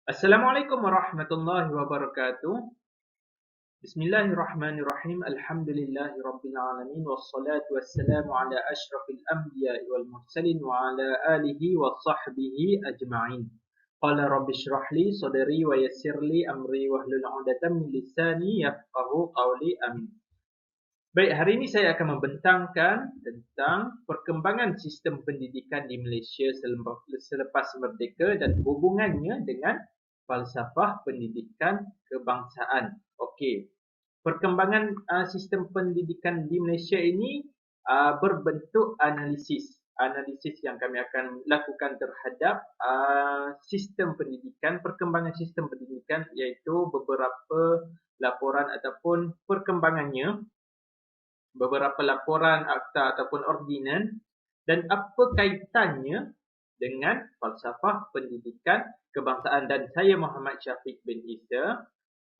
Assalamualaikum warahmatullahi wabarakatuh. Bismillahirrahmanirrahim. Alhamdulillahi rabbil alamin wassalatu wassalamu ala asyrafil anbiya'i wal mursalin wa ala alihi wa sahbihi ajma'in. Qala rabbi shrah li sadri wa yassir li amri wahlul 'uqdatam min lisani yafqahu qawli. Amin. Baik, hari ini saya akan membentangkan tentang perkembangan sistem pendidikan di Malaysia selepas merdeka dan hubungannya dengan falsafah pendidikan kebangsaan. Okey, perkembangan sistem pendidikan di Malaysia ini berbentuk analisis yang kami akan lakukan terhadap sistem pendidikan, perkembangan sistem pendidikan, iaitu beberapa laporan ataupun perkembangannya, beberapa laporan akta ataupun ordinan, dan apa kaitannya dengan falsafah pendidikan kebangsaan. Dan saya Muhammad Syafiq bin Isa,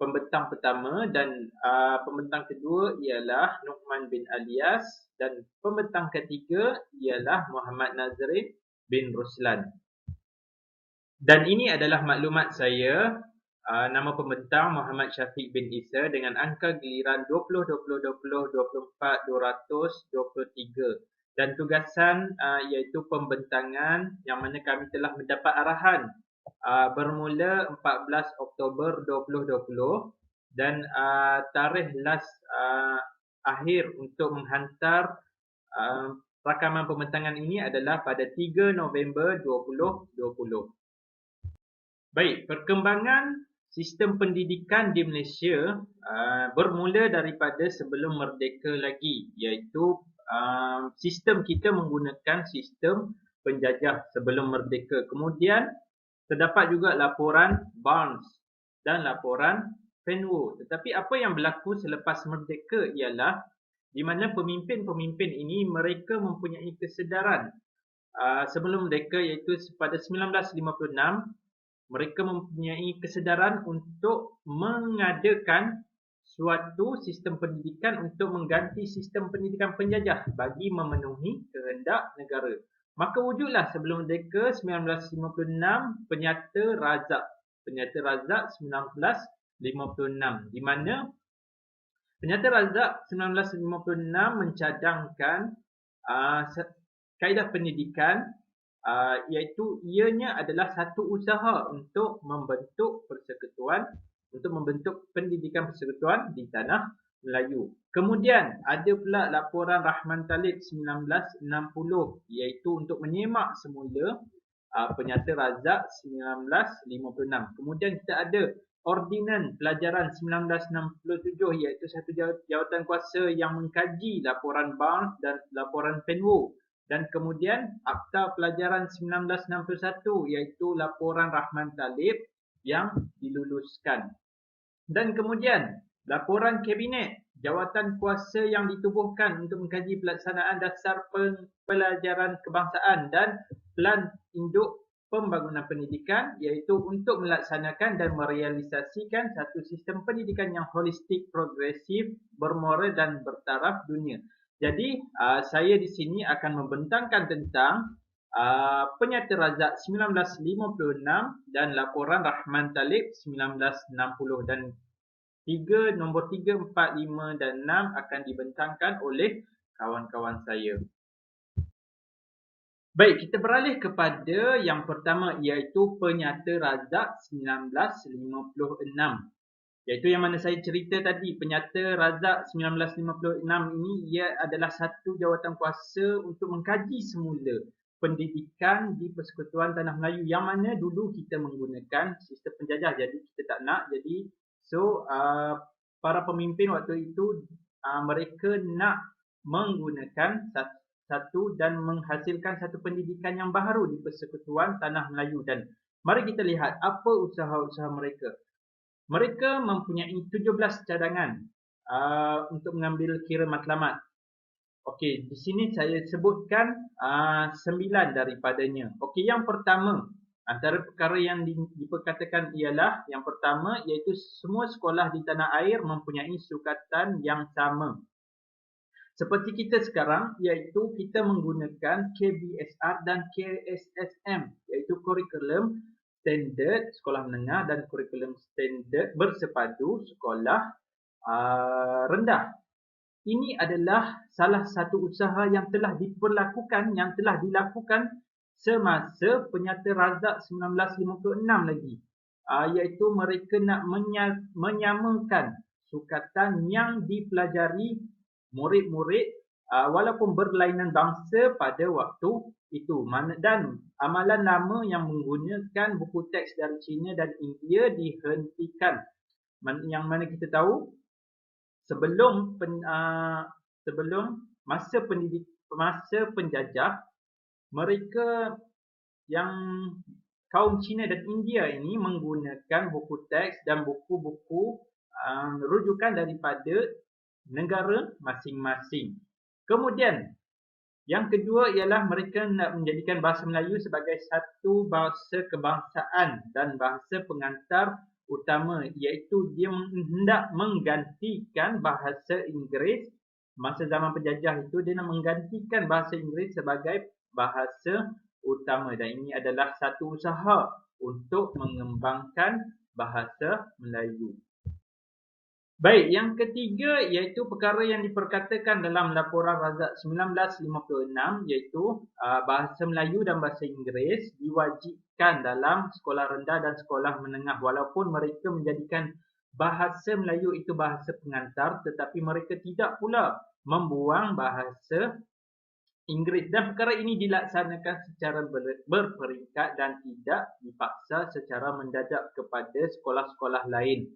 pembentang pertama, dan pembentang kedua ialah Nu'man bin Alias, dan pembentang ketiga ialah Muhammad Nazrin bin Ruslan. Dan ini adalah maklumat saya. Nama pembentang Muhammad Syafiq bin Isa dengan angka giliran 20-20-20-24-223. Dan tugasan iaitu pembentangan yang mana kami telah mendapat arahan bermula 14 Oktober 2020, dan tarikh last akhir untuk menghantar rakaman pembentangan ini adalah pada 3 November 2020. Baik, perkembangan sistem pendidikan di Malaysia bermula daripada sebelum merdeka lagi, iaitu sistem kita menggunakan sistem penjajah sebelum merdeka. Kemudian terdapat juga laporan Barnes dan laporan Fenwo. Tetapi apa yang berlaku selepas merdeka ialah di mana pemimpin-pemimpin ini mereka mempunyai kesedaran sebelum merdeka, iaitu pada 1956 mereka mempunyai kesedaran untuk mengadakan suatu sistem pendidikan untuk mengganti sistem pendidikan penjajah bagi memenuhi kehendak negara. Maka wujudlah sebelum merdeka 1956 Penyata Razak. Penyata Razak 1956, di mana Penyata Razak 1956 mencadangkan kaedah pendidikan, iaitu ianya adalah satu usaha untuk membentuk persekutuan, untuk membentuk pendidikan persekutuan di tanah Melayu. Kemudian ada pula laporan Rahman Talib 1960, iaitu untuk menyemak semula Penyata Razak 1956. Kemudian kita ada Ordinan Pelajaran 1967, iaitu satu jawatan kuasa yang mengkaji laporan Barnes dan laporan Fenwo. Dan kemudian Akta Pelajaran 1961, iaitu laporan Rahman Talib yang diluluskan. Dan kemudian laporan Kabinet, jawatan kuasa yang ditubuhkan untuk mengkaji pelaksanaan dasar pelajaran kebangsaan dan Pelan Induk Pembangunan Pendidikan, iaitu untuk melaksanakan dan merealisasikan satu sistem pendidikan yang holistik, progresif, bermoral dan bertaraf dunia. Jadi saya di sini akan membentangkan tentang Penyata Razak 1956 dan laporan Rahman Talib 1960, dan nombor 3, 4, 5 dan 6 akan dibentangkan oleh kawan-kawan saya. Baik, kita beralih kepada yang pertama, iaitu Penyata Razak 1956. Iaitu yang mana saya cerita tadi, Penyata Razak 1956 ini ia adalah satu jawatan kuasa untuk mengkaji semula pendidikan di Persekutuan Tanah Melayu, yang mana dulu kita menggunakan sistem penjajah. Jadi kita tak nak, jadi para pemimpin waktu itu mereka nak menggunakan satu dan menghasilkan satu pendidikan yang baru di Persekutuan Tanah Melayu. Dan mari kita lihat apa usaha-usaha mereka. Mereka mempunyai 17 cadangan untuk mengambil kira matlamat. Okey, di sini saya sebutkan 9 daripadanya. Okey, yang pertama, antara perkara yang diperkatakan ialah yang pertama, iaitu semua sekolah di tanah air mempunyai sukatan yang sama. Seperti kita sekarang, iaitu kita menggunakan KBSR dan KSSM, iaitu Curriculum standard sekolah menengah dan kurikulum standard bersepadu sekolah rendah. Ini adalah salah satu usaha yang telah dilakukan semasa Penyata Razak 1956 lagi. Iaitu mereka nak menyamakan sukatan yang dipelajari murid-murid walaupun berlainan bangsa pada waktu itu. Dan amalan lama yang menggunakan buku teks dari China dan India dihentikan. Yang mana kita tahu sebelum masa penjajah, mereka yang kaum Cina dan India ini menggunakan buku teks dan buku-buku rujukan daripada negara masing-masing. Kemudian yang kedua ialah mereka nak menjadikan bahasa Melayu sebagai satu bahasa kebangsaan dan bahasa pengantar utama, iaitu dia hendak menggantikan bahasa Inggeris. Masa zaman penjajah itu dia nak menggantikan bahasa Inggeris sebagai bahasa utama, dan ini adalah satu usaha untuk mengembangkan bahasa Melayu. Baik, yang ketiga iaitu perkara yang diperkatakan dalam laporan Razak 1956, iaitu bahasa Melayu dan bahasa Inggeris diwajibkan dalam sekolah rendah dan sekolah menengah, walaupun mereka menjadikan bahasa Melayu itu bahasa pengantar, tetapi mereka tidak pula membuang bahasa Inggeris, dan perkara ini dilaksanakan secara berperingkat dan tidak dipaksa secara mendadak kepada sekolah-sekolah lain.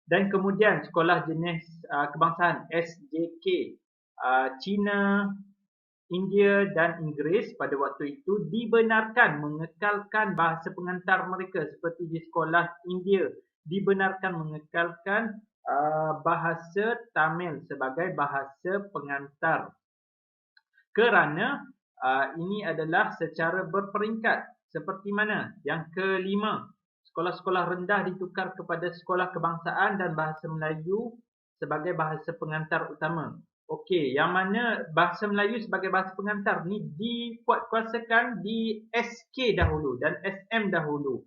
Dan kemudian sekolah jenis kebangsaan SJK, China, India dan Inggeris pada waktu itu dibenarkan mengekalkan bahasa pengantar mereka, seperti di sekolah India dibenarkan mengekalkan bahasa Tamil sebagai bahasa pengantar, kerana ini adalah secara berperingkat. Seperti mana? Yang kelima, sekolah-sekolah rendah ditukar kepada sekolah kebangsaan dan bahasa Melayu sebagai bahasa pengantar utama. Okey, yang mana bahasa Melayu sebagai bahasa pengantar ni dikuatkuasakan di SK dahulu dan SM dahulu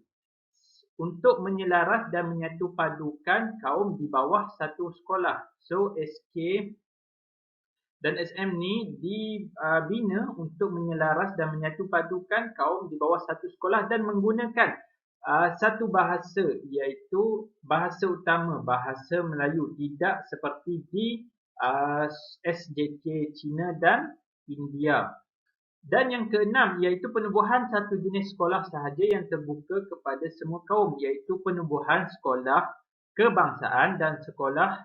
untuk menyelaras dan menyatu padukan kaum di bawah satu sekolah. So SK dan SM ni dibina untuk menyelaras dan menyatu padukan kaum di bawah satu sekolah dan menggunakan satu bahasa, iaitu bahasa utama, bahasa Melayu, tidak seperti di SJK China dan India. Dan yang keenam iaitu penubuhan satu jenis sekolah sahaja yang terbuka kepada semua kaum, iaitu penubuhan sekolah kebangsaan dan sekolah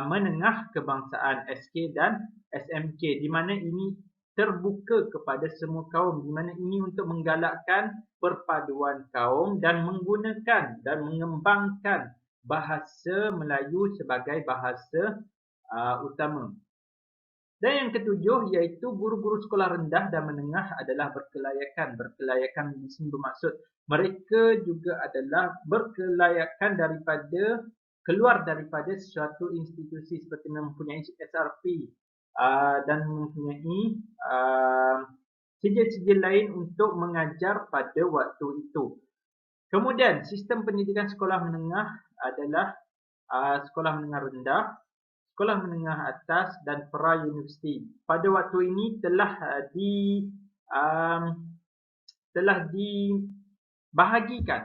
menengah kebangsaan SK dan SMK, di mana ini terbuka kepada semua kaum, di mana ini untuk menggalakkan perpaduan kaum dan menggunakan dan mengembangkan bahasa Melayu sebagai bahasa utama. Dan yang ketujuh iaitu guru-guru sekolah rendah dan menengah adalah berkelayakan. Berkelayakan di sini bermaksud mereka juga adalah berkelayakan keluar daripada suatu institusi, seperti mempunyai SRP dan mempunyai sijil-sijil lain untuk mengajar pada waktu itu. Kemudian sistem pendidikan sekolah menengah adalah sekolah menengah rendah, sekolah menengah atas dan pra-universiti. Pada waktu ini telah dibahagikan,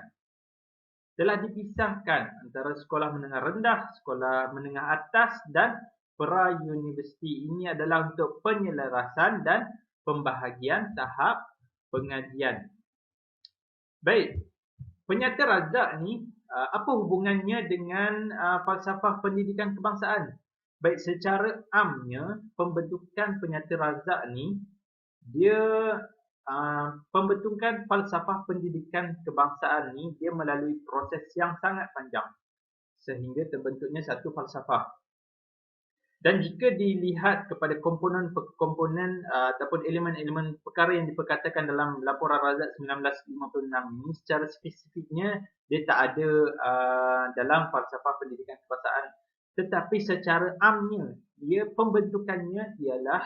telah dipisahkan antara sekolah menengah rendah, sekolah menengah atas dan pra-universiti. Ini adalah untuk penyelarasan dan pembahagian tahap pengajian. Baik, Penyata Razak ni apa hubungannya dengan falsafah pendidikan kebangsaan? Baik, secara amnya pembentukan Penyata Razak ni dia pembentukan falsafah pendidikan kebangsaan ni dia melalui proses yang sangat panjang sehingga terbentuknya satu falsafah. Dan jika dilihat kepada komponen-komponen ataupun elemen-elemen perkara yang diperkatakan dalam laporan Razak 1956 ini, secara spesifiknya dia tak ada dalam falsafah pendidikan kebangsaan, tetapi secara amnya dia pembentukannya ialah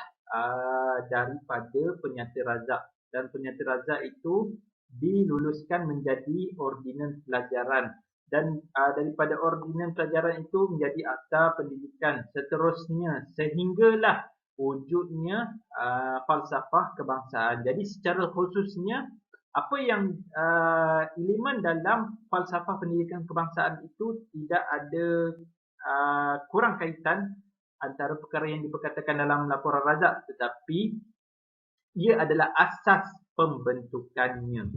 daripada Penyata Razak. Dan Penyata Razak itu diluluskan menjadi ordinan pelajaran, dan daripada ordinan pelajaran itu menjadi akta pendidikan seterusnya sehinggalah wujudnya falsafah kebangsaan. Jadi secara khususnya apa yang elemen dalam falsafah pendidikan kebangsaan itu tidak ada kurang kaitan antara perkara yang diperkatakan dalam laporan Razak, tetapi ia adalah asas pembentukannya.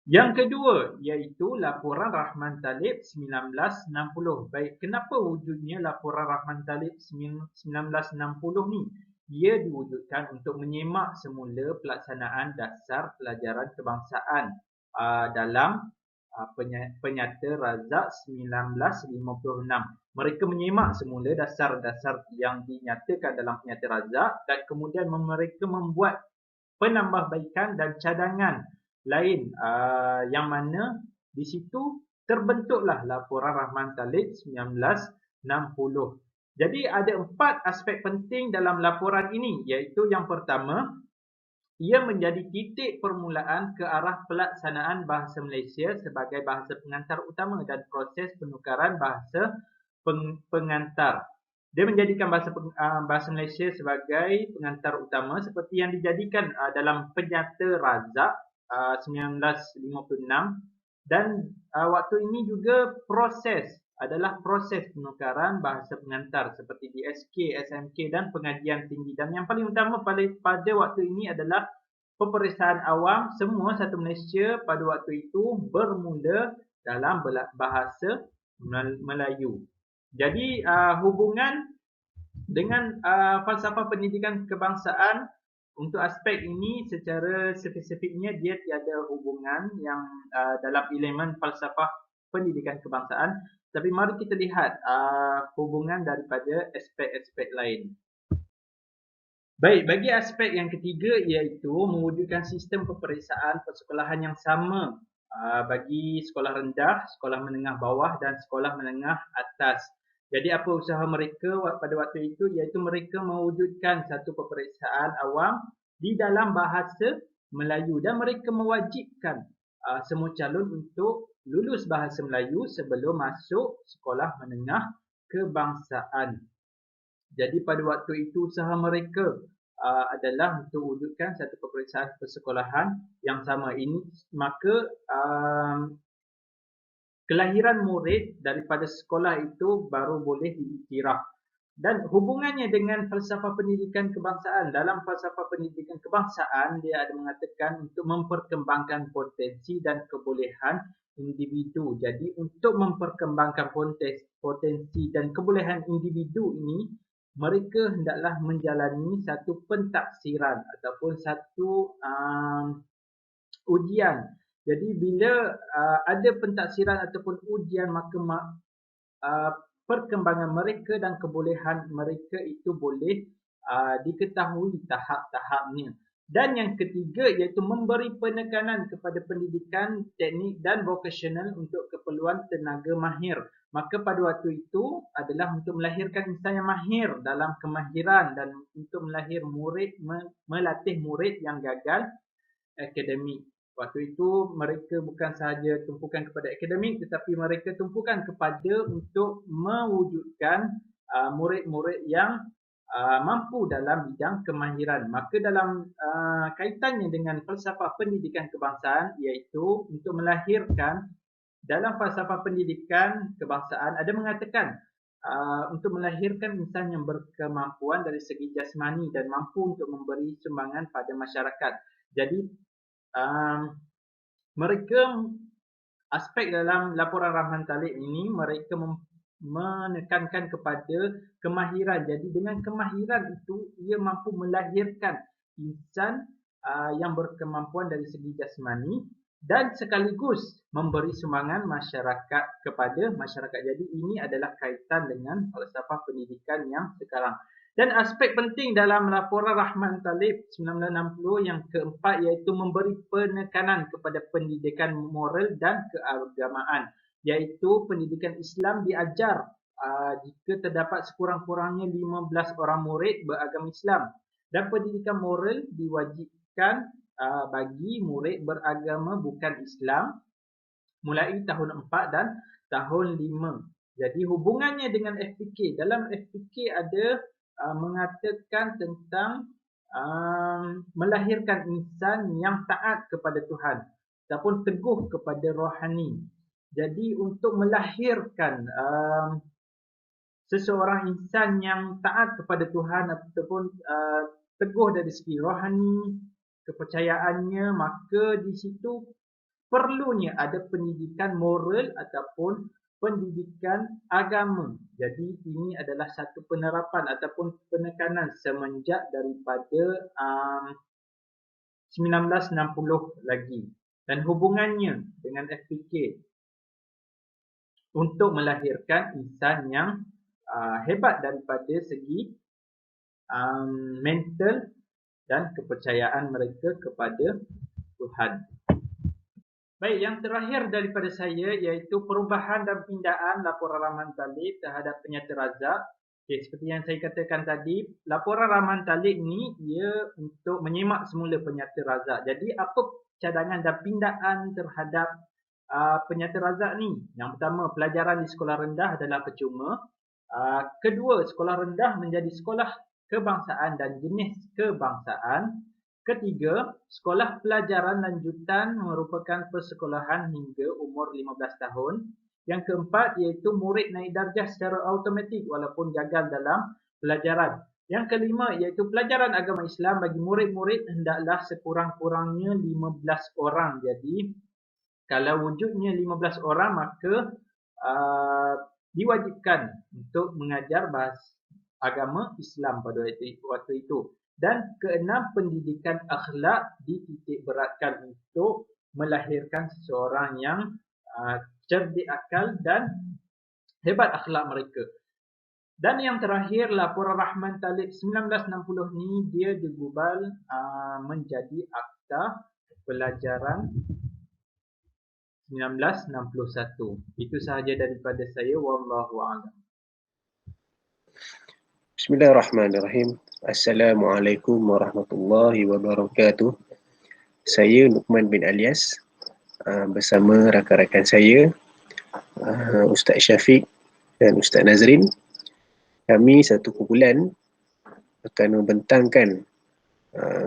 Yang kedua iaitu laporan Rahman Talib 1960. Baik, kenapa wujudnya laporan Rahman Talib 1960 ni? Ia diwujudkan untuk menyemak semula pelaksanaan dasar pelajaran kebangsaan dalam penyata Razak 1956. Mereka menyemak semula dasar-dasar yang dinyatakan dalam penyata Razak dan kemudian mereka membuat penambahbaikan dan cadangan lain yang mana di situ terbentuklah laporan Rahman Talib 1960. Jadi ada 4 aspek penting dalam laporan ini, iaitu yang pertama, ia menjadi titik permulaan ke arah pelaksanaan bahasa Malaysia sebagai bahasa pengantar utama dan proses penukaran bahasa pengantar. Dia menjadikan bahasa Malaysia sebagai pengantar utama seperti yang dijadikan dalam penyata Razak 1956, dan waktu ini juga adalah proses penukaran bahasa pengantar seperti di SK, SMK dan pengajian tinggi. Dan yang paling utama pada waktu ini adalah peperiksaan awam semua satu Malaysia pada waktu itu bermula dalam bahasa Melayu. Jadi hubungan dengan falsafah pendidikan kebangsaan untuk aspek ini secara spesifiknya dia tiada hubungan yang dalam elemen falsafah pendidikan kebangsaan, tapi mari kita lihat hubungan daripada aspek-aspek lain. Baik, bagi aspek yang ketiga iaitu mewujudkan sistem peperiksaan persekolahan yang sama bagi sekolah rendah, sekolah menengah bawah dan sekolah menengah atas. Jadi apa usaha mereka pada waktu itu iaitu mereka mewujudkan satu peperiksaan awam di dalam bahasa Melayu dan mereka mewajibkan semua calon untuk lulus bahasa Melayu sebelum masuk sekolah menengah kebangsaan. Jadi pada waktu itu usaha mereka adalah untuk wujudkan satu peperiksaan persekolahan yang sama ini, maka kelahiran murid daripada sekolah itu baru boleh diiktiraf. Dan hubungannya dengan falsafah pendidikan kebangsaan. Dalam falsafah pendidikan kebangsaan, dia ada mengatakan untuk memperkembangkan potensi dan kebolehan individu. Jadi untuk memperkembangkan potensi dan kebolehan individu ini, mereka hendaklah menjalani satu pentaksiran ataupun satu ujian. Jadi bila ada pentaksiran ataupun ujian, maka perkembangan mereka dan kebolehan mereka itu boleh diketahui tahap-tahapnya. Dan yang ketiga iaitu memberi penekanan kepada pendidikan teknik dan vokasional untuk keperluan tenaga mahir. Maka pada waktu itu adalah untuk melahirkan insan yang mahir dalam kemahiran dan untuk melatih murid yang gagal akademik. Waktu itu mereka bukan sahaja tumpukan kepada akademik, tetapi mereka tumpukan kepada untuk mewujudkan murid-murid yang mampu dalam bidang kemahiran. Maka dalam kaitannya dengan falsafah pendidikan kebangsaan iaitu untuk melahirkan dalam falsafah pendidikan kebangsaan ada mengatakan untuk melahirkan insan yang berkemampuan dari segi jasmani dan mampu untuk memberi sumbangan pada masyarakat. Jadi mereka aspek dalam laporan Rahman Talib ini mereka menekankan kepada kemahiran. Jadi dengan kemahiran itu ia mampu melahirkan insan yang berkemampuan dari segi jasmani dan sekaligus memberi sumbangan masyarakat kepada masyarakat. Jadi ini adalah kaitan dengan falsafah pendidikan yang sekarang. Dan aspek penting dalam laporan Rahman Talib 1960 yang keempat iaitu memberi penekanan kepada pendidikan moral dan keagamaan. Iaitu pendidikan Islam diajar jika terdapat sekurang-kurangnya 15 orang murid beragama Islam. Dan pendidikan moral diwajibkan bagi murid beragama bukan Islam mulai tahun 4 dan tahun 5. Jadi hubungannya dengan FPK. Dalam FPK ada mengatakan tentang melahirkan insan yang taat kepada Tuhan ataupun teguh kepada rohani. Jadi untuk melahirkan seseorang insan yang taat kepada Tuhan ataupun teguh dari segi rohani, kepercayaannya, maka di situ perlunya ada pendidikan moral ataupun pendidikan agama. Jadi ini adalah satu penerapan ataupun penekanan semenjak daripada 1960 lagi. Dan hubungannya dengan FPK untuk melahirkan insan yang hebat daripada segi mental dan kepercayaan mereka kepada Tuhan. Baik, yang terakhir daripada saya iaitu perubahan dan pindaan laporan Rahman Talib terhadap penyata razak. Okay, seperti yang saya katakan tadi, laporan Rahman Talib ni ia untuk menyemak semula penyata razak. Jadi apa cadangan dan pindaan terhadap penyata razak ni? Yang pertama, pelajaran di sekolah rendah adalah percuma. Kedua, sekolah rendah menjadi sekolah kebangsaan dan jenis kebangsaan. Ketiga, sekolah pelajaran lanjutan merupakan persekolahan hingga umur 15 tahun. Yang keempat iaitu murid naik darjah secara automatik walaupun gagal dalam pelajaran. Yang kelima iaitu pelajaran agama Islam bagi murid-murid hendaklah sekurang-kurangnya 15 orang. Jadi, kalau wujudnya 15 orang maka diwajibkan untuk mengajar bahasa agama Islam pada waktu itu. Dan keenam, pendidikan akhlak dititik beratkan untuk melahirkan seseorang yang cerdik akal dan hebat akhlak mereka. Dan yang terakhir, laporan Rahman Talib 1960 ni dia digubal menjadi Akta Pelajaran 1961. Itu sahaja daripada saya. Wallahu a'lam. Bismillahirrahmanirrahim. Assalamualaikum warahmatullahi wabarakatuh. Saya Luqman bin Alias bersama rakan-rakan saya Ustaz Syafiq dan Ustaz Nazrin. Kami satu kumpulan akan membentangkan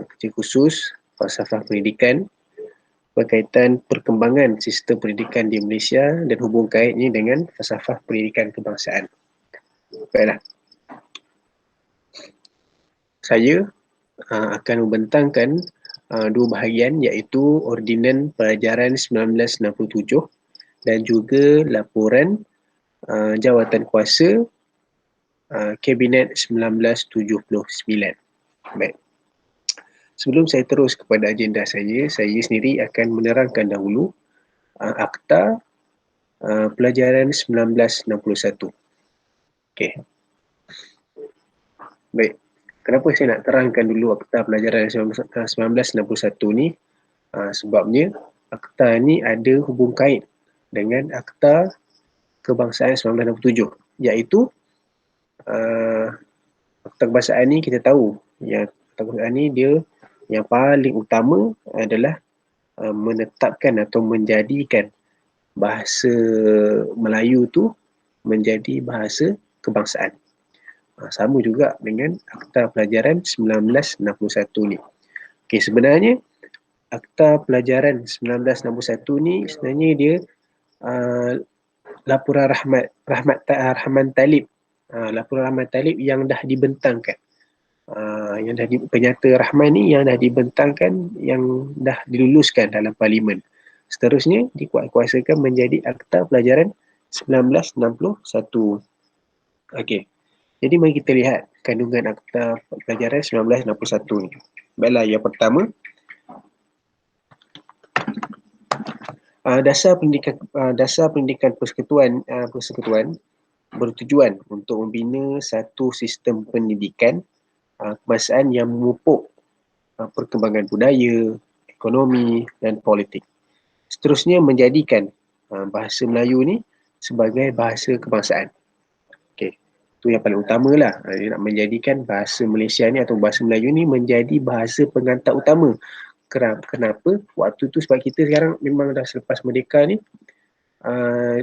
kerja khusus falsafah pendidikan berkaitan perkembangan sistem pendidikan di Malaysia dan hubung kaitnya dengan falsafah pendidikan kebangsaan. Baiklah. Saya akan membentangkan dua bahagian iaitu Ordinan Pelajaran 1967 dan juga laporan Jawatan Kuasa Kabinet 1979. Baik. Sebelum saya terus kepada agenda saya sendiri akan menerangkan dahulu Akta Pelajaran 1961. Okey. Baik. Kenapa saya nak terangkan dulu Akta Pelajaran 1961 ni? Sebabnya Akta ni ada hubung kait dengan Akta Kebangsaan 1967, iaitu Akta Kebangsaan ni kita tahu yang Akta Kebangsaan ni dia yang paling utama adalah menetapkan atau menjadikan bahasa Melayu tu menjadi bahasa kebangsaan. Sama juga dengan Akta Pelajaran 1961 ni. Okey, sebenarnya Akta Pelajaran 1961 ni sebenarnya dia laporan Rahman Talib. Laporan Rahman Talib yang dah dibentangkan. Yang dah penyata Rahman ni yang dah dibentangkan, yang dah diluluskan dalam parlimen. Seterusnya dikuatkuasakan menjadi Akta Pelajaran 1961. Okey. Jadi mari kita lihat kandungan Akta Pelajaran 1961 ni. Baiklah, yang pertama, dasar pendidikan persekutuan bertujuan untuk membina satu sistem pendidikan kebangsaan yang memupuk perkembangan budaya, ekonomi dan politik. Seterusnya menjadikan bahasa Melayu ni sebagai bahasa kebangsaan. Itu yang paling utama lah. Dia nak menjadikan bahasa Malaysia ni atau bahasa Melayu ni menjadi bahasa pengantar utama Kenapa? Waktu tu sebab kita sekarang memang dah selepas merdeka ni,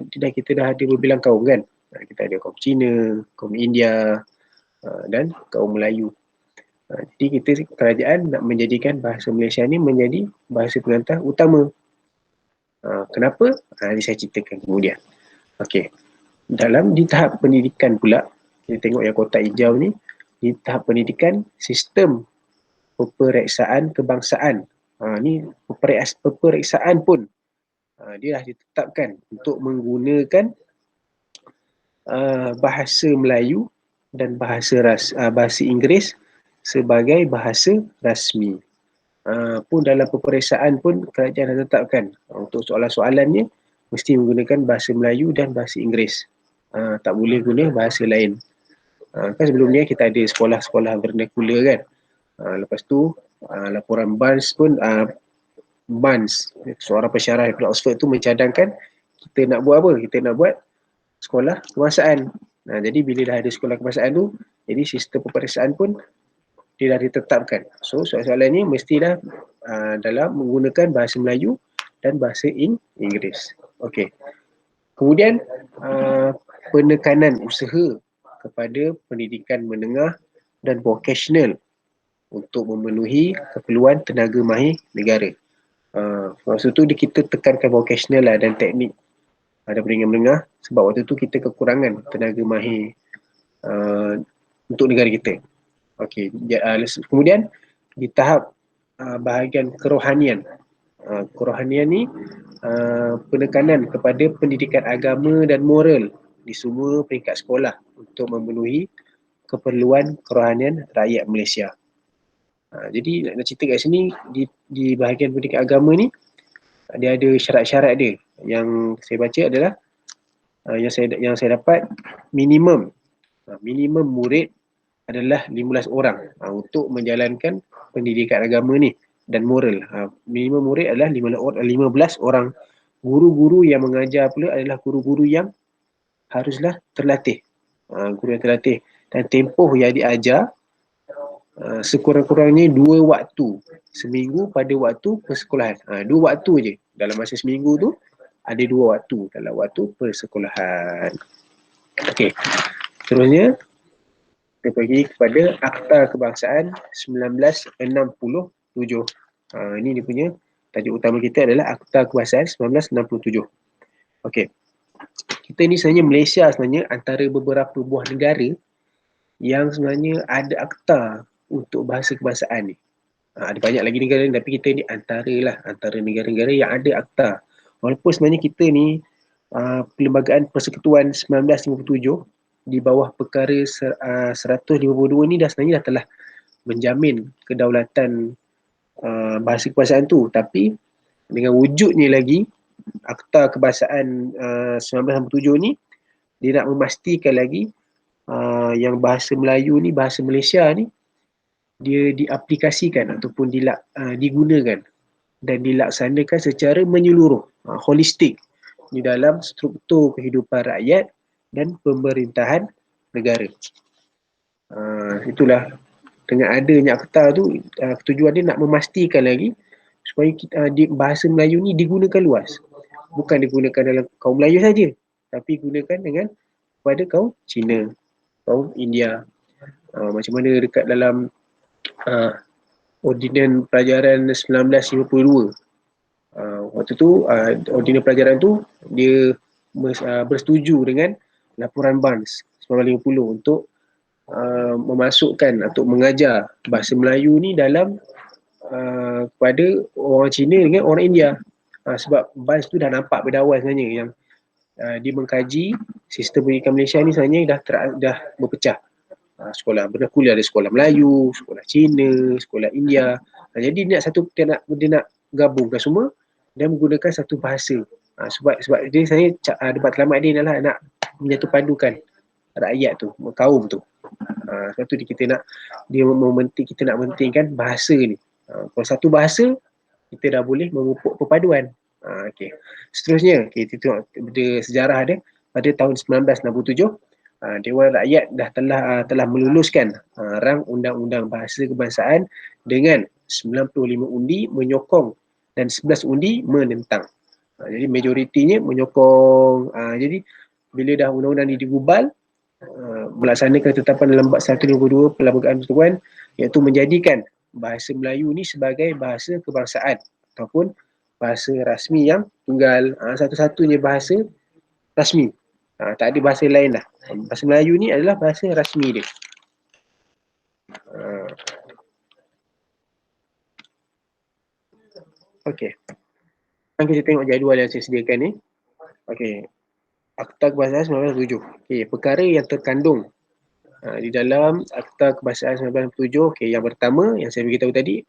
kita dah ada berbilang kaum kan. Kita ada kaum Cina, kaum India, dan kaum Melayu. Jadi kerajaan nak menjadikan bahasa Malaysia ni menjadi bahasa pengantar utama. Kenapa? Ini saya ceritakan kemudian. Okey. Di tahap pendidikan pula, kita tengok yang kotak hijau ni, di tahap pendidikan, sistem peperiksaan kebangsaan. Ni peperiksaan pun dia dah ditetapkan untuk menggunakan bahasa Melayu dan bahasa Inggeris sebagai bahasa rasmi. Pun dalam peperiksaan pun kerajaan dah tetapkan untuk soalan-soalannya mesti menggunakan bahasa Melayu dan bahasa Inggeris. Tak boleh guna bahasa lain. Kan sebelum ni kita ada sekolah-sekolah vernacular kan. Lepas tu laporan Barnes pun seorang pensyarah daripada Oxford tu mencadangkan kita nak buat apa? Kita nak buat sekolah kebangsaan. Jadi bila dah ada sekolah kebangsaan tu, jadi sistem peperiksaan pun dia dah ditetapkan. So soalan-soalan ni mestilah dalam menggunakan bahasa Melayu dan bahasa Inggeris. Okey. Kemudian penekanan usaha kepada pendidikan menengah dan vocational untuk memenuhi keperluan tenaga mahir negara. Maksud tu kita tekankan vocational lah dan teknik ada pendidikan menengah sebab waktu tu kita kekurangan tenaga mahir untuk negara kita. Okey. Kemudian di tahap bahagian kerohanian. Kerohanian ni penekanan kepada pendidikan agama dan moral di semua peringkat sekolah untuk memenuhi keperluan kerohanian rakyat Malaysia. Jadi nak cerita kat sini di bahagian pendidikan agama ni dia ada syarat-syarat dia. Yang saya baca adalah yang saya dapat minimum murid adalah 15 orang untuk menjalankan pendidikan agama ni dan moral. Minimum murid adalah 15 orang. Guru-guru yang mengajar pula adalah guru-guru yang haruslah terlatih. Guru yang terlatih dan tempoh yang diajar sekurang-kurangnya 2 waktu seminggu pada waktu persekolahan. 2 waktu je dalam masa seminggu tu, ada 2 waktu dalam waktu persekolahan. Okey. Seterusnya kita pergi kepada Akta Kebangsaan 1967. Ini dia punya tajuk utama kita adalah Akta Kebangsaan 1967. Okey. Kita ni sebenarnya Malaysia sebenarnya antara beberapa buah negara yang sebenarnya ada akta untuk bahasa kebangsaan ni. Ada banyak lagi negara ni, tapi kita ni antara negara-negara yang ada akta. Walaupun sebenarnya kita ni Perlembagaan Persekutuan 1957 di bawah perkara 152 ni sebenarnya dah telah menjamin kedaulatan bahasa kebangsaan tu, tapi dengan wujudnya lagi Akta Kebangsaan 1967 ni dia nak memastikan lagi yang bahasa Melayu ni, bahasa Malaysia ni dia diaplikasikan ataupun digunakan dan dilaksanakan secara menyeluruh, holistik di dalam struktur kehidupan rakyat dan pemerintahan negara. Itulah dengan adanya akta tu, tujuan dia nak memastikan lagi supaya bahasa Melayu ni digunakan luas. Bukan digunakan dalam kaum Melayu saja, tapi digunakan dengan pada kaum Cina, kaum India. Macam mana dekat dalam Ordinan Pelajaran 1952. Waktu tu Ordinan Pelajaran tu dia bersetuju dengan Laporan Barnes 1950 untuk memasukkan atau mengajar bahasa Melayu ni dalam kepada orang Cina dengan orang India. Sebab Barnes tu dah nampak pada awal sebenarnya yang dia mengkaji sistem pendidikan Malaysia ni sebenarnya dah berpecah. Sekolah vernacular, ada sekolah Melayu, sekolah Cina, sekolah India. Jadi dia nak gabungkan semua dan menggunakan satu bahasa. Sebab dia debat selamat dia adalah nak menyatu padukan rakyat tu, kaum tu. Sebab tu kita nak mentingkan bahasa ni. Kalau satu bahasa kita dah boleh memupuk perpaduan. Okay. Seterusnya kita tengok sejarah dia pada tahun 1967. Dewan Rakyat dah telah meluluskan rang Undang-Undang Bahasa Kebangsaan dengan 95 undi menyokong dan 11 undi menentang. Jadi majoritinya menyokong. Jadi bila dah undang-undang ni digubal, melaksanakan ketetapan dalam bab 152 Perlembagaan Persekutuan, iaitu menjadikan bahasa Melayu ni sebagai bahasa kebangsaan ataupun bahasa rasmi yang tunggal, satu-satunya bahasa rasmi. Tak ada bahasa lain lah. Bahasa Melayu ni adalah bahasa rasmi dia. Okey. Sekarang kita tengok jadual yang saya sediakan ni. Okey. Akta Kebahasaan 1907. Okey, perkara yang terkandung di dalam Akta Kebahasaan 1907, okey, yang pertama yang saya beritahu tadi,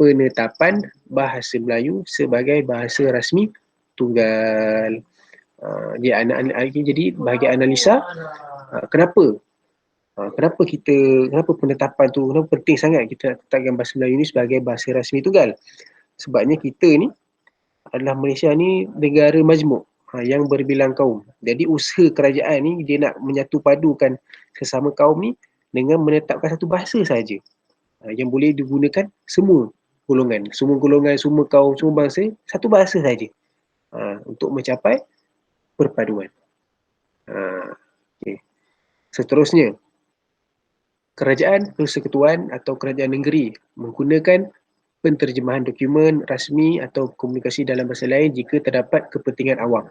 penetapan bahasa Melayu sebagai bahasa rasmi tunggal. Jadi bagi analisa, kenapa penetapan tu, kenapa penting sangat kita tetapkan bahasa Melayu ni sebagai bahasa rasmi tunggal? Sebabnya kita ni adalah Malaysia ni negara majmuk yang berbilang kaum. Jadi usaha kerajaan ni dia nak menyatu padukan sesama kaum ni dengan menetapkan satu bahasa saja yang boleh digunakan semua golongan, semua kaum, semua bangsa, satu bahasa saja untuk mencapai perpaduan. Okay. Seterusnya, kerajaan persekutuan atau kerajaan negeri menggunakan penterjemahan dokumen rasmi atau komunikasi dalam bahasa lain jika terdapat kepentingan awam.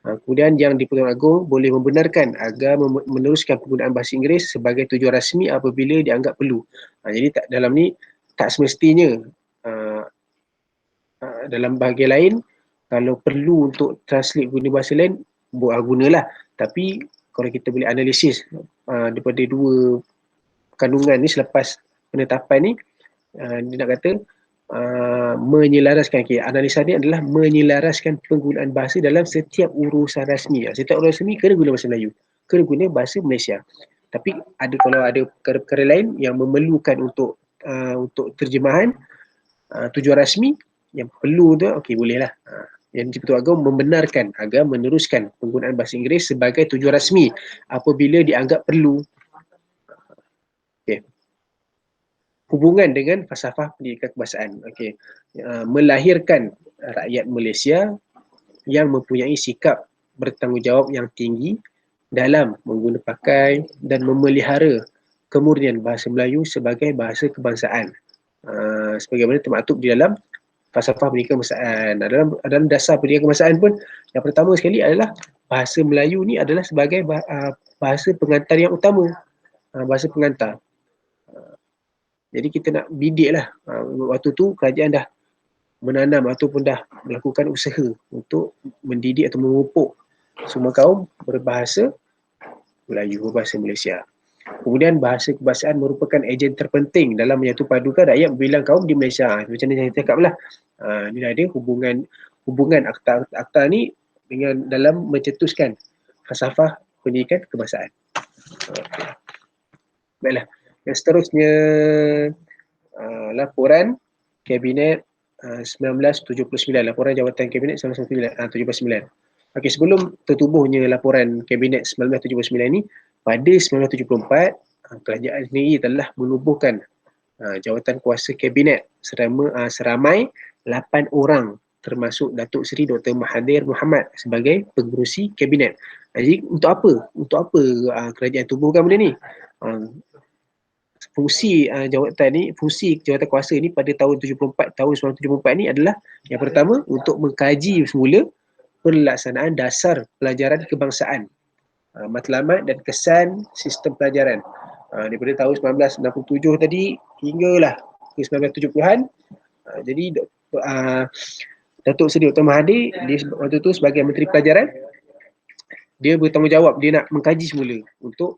Kemudian yang di-Pertuan Agong boleh membenarkan agar meneruskan penggunaan bahasa Inggeris sebagai tujuan rasmi apabila dianggap perlu. Jadi dalam ni tak semestinya dalam bahagian lain kalau perlu untuk translate guna bahasa lain, gunalah. Tapi kalau kita boleh analisis daripada dua kandungan ni selepas penetapan ni, dia nak kata menyelaraskan, analisa ni adalah menyelaraskan penggunaan bahasa dalam setiap urusan rasmi. Setiap urusan rasmi kena guna bahasa Melayu, kena guna bahasa Malaysia. Tapi kalau ada perkara-perkara lain yang memerlukan untuk terjemahan tujuan rasmi yang perlu tu, okey, bolehlah. Yang di-Pertuan Agong membenarkan agar meneruskan penggunaan bahasa Inggeris sebagai tujuan rasmi apabila dianggap perlu. Okey. Hubungan dengan falsafah pendidikan kebahasaan. Okey. Melahirkan rakyat Malaysia yang mempunyai sikap bertanggungjawab yang tinggi dalam mengguna pakai dan memelihara kemurnian bahasa Melayu sebagai bahasa kebangsaan. Sebagaimana termaktub di dalam falsafah pendidikan kebahasaan. Dalam dasar pendidikan kebahasaan pun yang pertama sekali adalah bahasa Melayu ni adalah sebagai bahasa pengantar yang utama. Bahasa pengantar. Jadi kita nak bidik lah. Waktu tu kerajaan dah menanam ataupun dah melakukan usaha untuk mendidik atau memupuk semua kaum berbahasa Melayu, berbahasa Malaysia. Kemudian bahasa kebahasaan merupakan ejen terpenting dalam menyatu padukan rakyat berbilang kaum di Malaysia. Macam mana saya cakap lah. Ini ada hubungan akta ni dengan dalam mencetuskan falsafah pendidikan kebahasaan. Baiklah. Yang seterusnya, laporan Kabinet 1979, laporan Jawatan Kabinet 1979. Okey, sebelum tertubuhnya laporan Kabinet 1979 ni, pada 1974, kerajaan sendiri telah menubuhkan jawatan kuasa Kabinet seramai 8 orang termasuk Datuk Seri Dr. Mahathir Mohamad sebagai pengerusi Kabinet. Jadi untuk apa kerajaan tubuhkan benda ni? Fungsi jawatan kuasa ni pada tahun 1974 ni adalah yang pertama untuk mengkaji semula pelaksanaan dasar pelajaran kebangsaan, matlamat dan kesan sistem pelajaran daripada tahun 1967 tadi hinggalah ke 1970-an. Jadi Datuk Seri Dr. Mahathir, dia waktu tu sebagai Menteri Pelajaran, dia bertanggungjawab, dia nak mengkaji semula untuk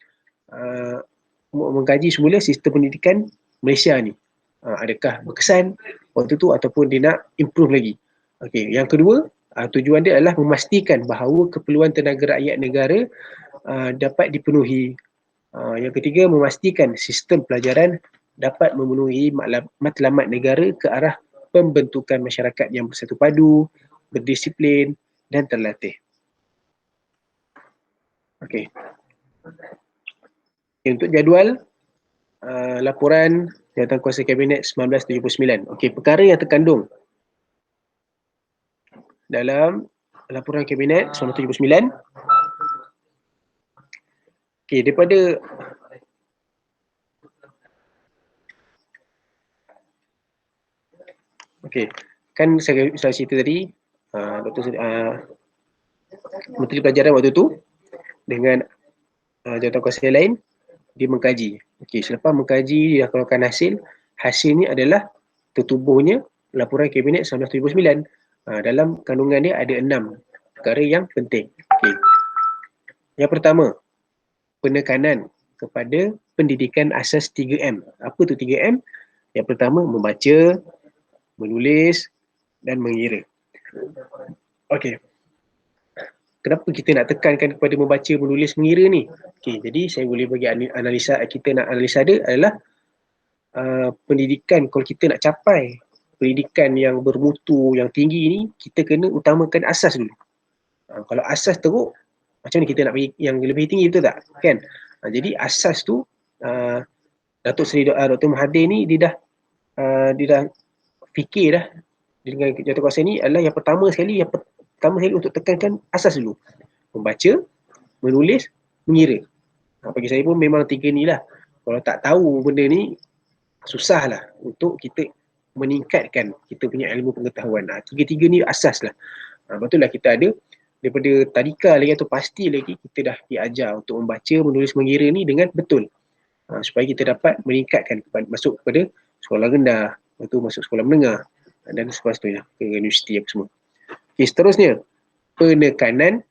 mengkaji semula sistem pendidikan Malaysia ni. Adakah berkesan waktu tu ataupun dia nak improve lagi. Okey, yang kedua, tujuan dia adalah memastikan bahawa keperluan tenaga rakyat negara dapat dipenuhi. Yang ketiga, memastikan sistem pelajaran dapat memenuhi matlamat negara ke arah pembentukan masyarakat yang bersatu padu, berdisiplin dan terlatih. Okey. Untuk jadual laporan Jawatankuasa Kabinet 1979. Okey, perkara yang terkandung dalam laporan Kabinet 1979. Okey, daripada kan saya cerita tadi, Menteri Pelajaran waktu tu dengan jawatankuasa yang lain, dia mengkaji. Okey, selepas mengkaji, dia keluarkan hasil ni adalah tertubuhnya laporan Kabinet 1979. Dalam kandungan dia ada 6 perkara yang penting. Okey. Yang pertama, penekanan kepada pendidikan asas 3M. Apa tu 3M? Yang pertama, membaca, menulis dan mengira. Okey. Kenapa kita nak tekankan kepada membaca, menulis, mengira ni? Okey, jadi saya boleh bagi analisa, kita nak analisa dia adalah pendidikan. Kalau kita nak capai pendidikan yang bermutu, yang tinggi ni, kita kena utamakan asas dulu. Kalau asas teruk, macam mana kita nak pergi yang lebih tinggi, betul tak? Kan? Jadi asas tu, Datuk Seri Dr. Mahathir ni dia dah fikir dah dengan jawatankuasa ni adalah yang pertama sekali untuk tekankan asas dulu. Membaca, menulis, mengira. Bagi saya pun memang 3 ni lah. Kalau tak tahu benda ni, susah lah untuk kita meningkatkan kita punya ilmu pengetahuan. 3-3 ni asas lah. Betul lah kita ada daripada tadika lagi atau pasti lagi kita dah diajar untuk membaca, menulis, mengira ni dengan betul. Supaya kita dapat meningkatkan masuk kepada sekolah rendah, lepas tu masuk sekolah menengah dan seterusnya ke universiti apa semua. Okay, seterusnya, penekanan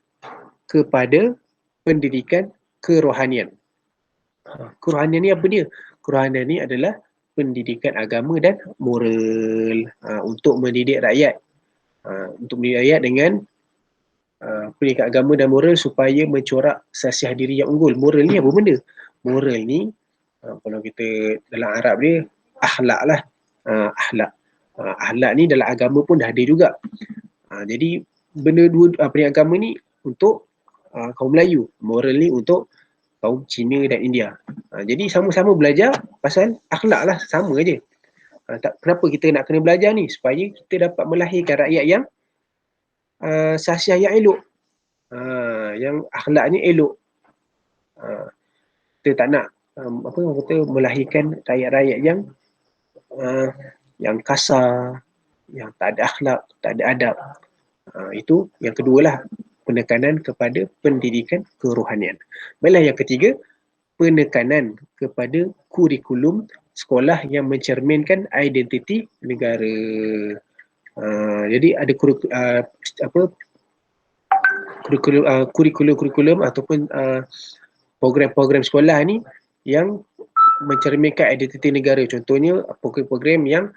kepada pendidikan kerohanian. Kerohanian ni apa dia? Kerohanian ni adalah pendidikan agama dan moral untuk mendidik rakyat. Untuk mendidik rakyat dengan pendidikan agama dan moral supaya mencorak sasiah diri yang unggul. Moral ni apa benda? Moral ni, kalau kita dalam Arab dia, akhlak lah. Akhlak ni dalam agama pun dah ada juga. Jadi benda dua pendidikan agama ni untuk kaum Melayu, moral ni untuk kaum Cina dan India. Jadi sama-sama belajar pasal akhlak lah, sama je. Kenapa kita nak kena belajar ni? Supaya kita dapat melahirkan rakyat yang sasiah yang elok, yang akhlaknya elok. Kita tak nak melahirkan rakyat-rakyat yang kasar, yang tak ada akhlak, tak ada adab. Itu yang kedua lah, penekanan kepada pendidikan kerohanian. Baiklah, yang ketiga, penekanan kepada kurikulum sekolah yang mencerminkan identiti negara. Jadi ada kurikulum ataupun program-program sekolah ni yang mencerminkan identiti negara. Contohnya program-program yang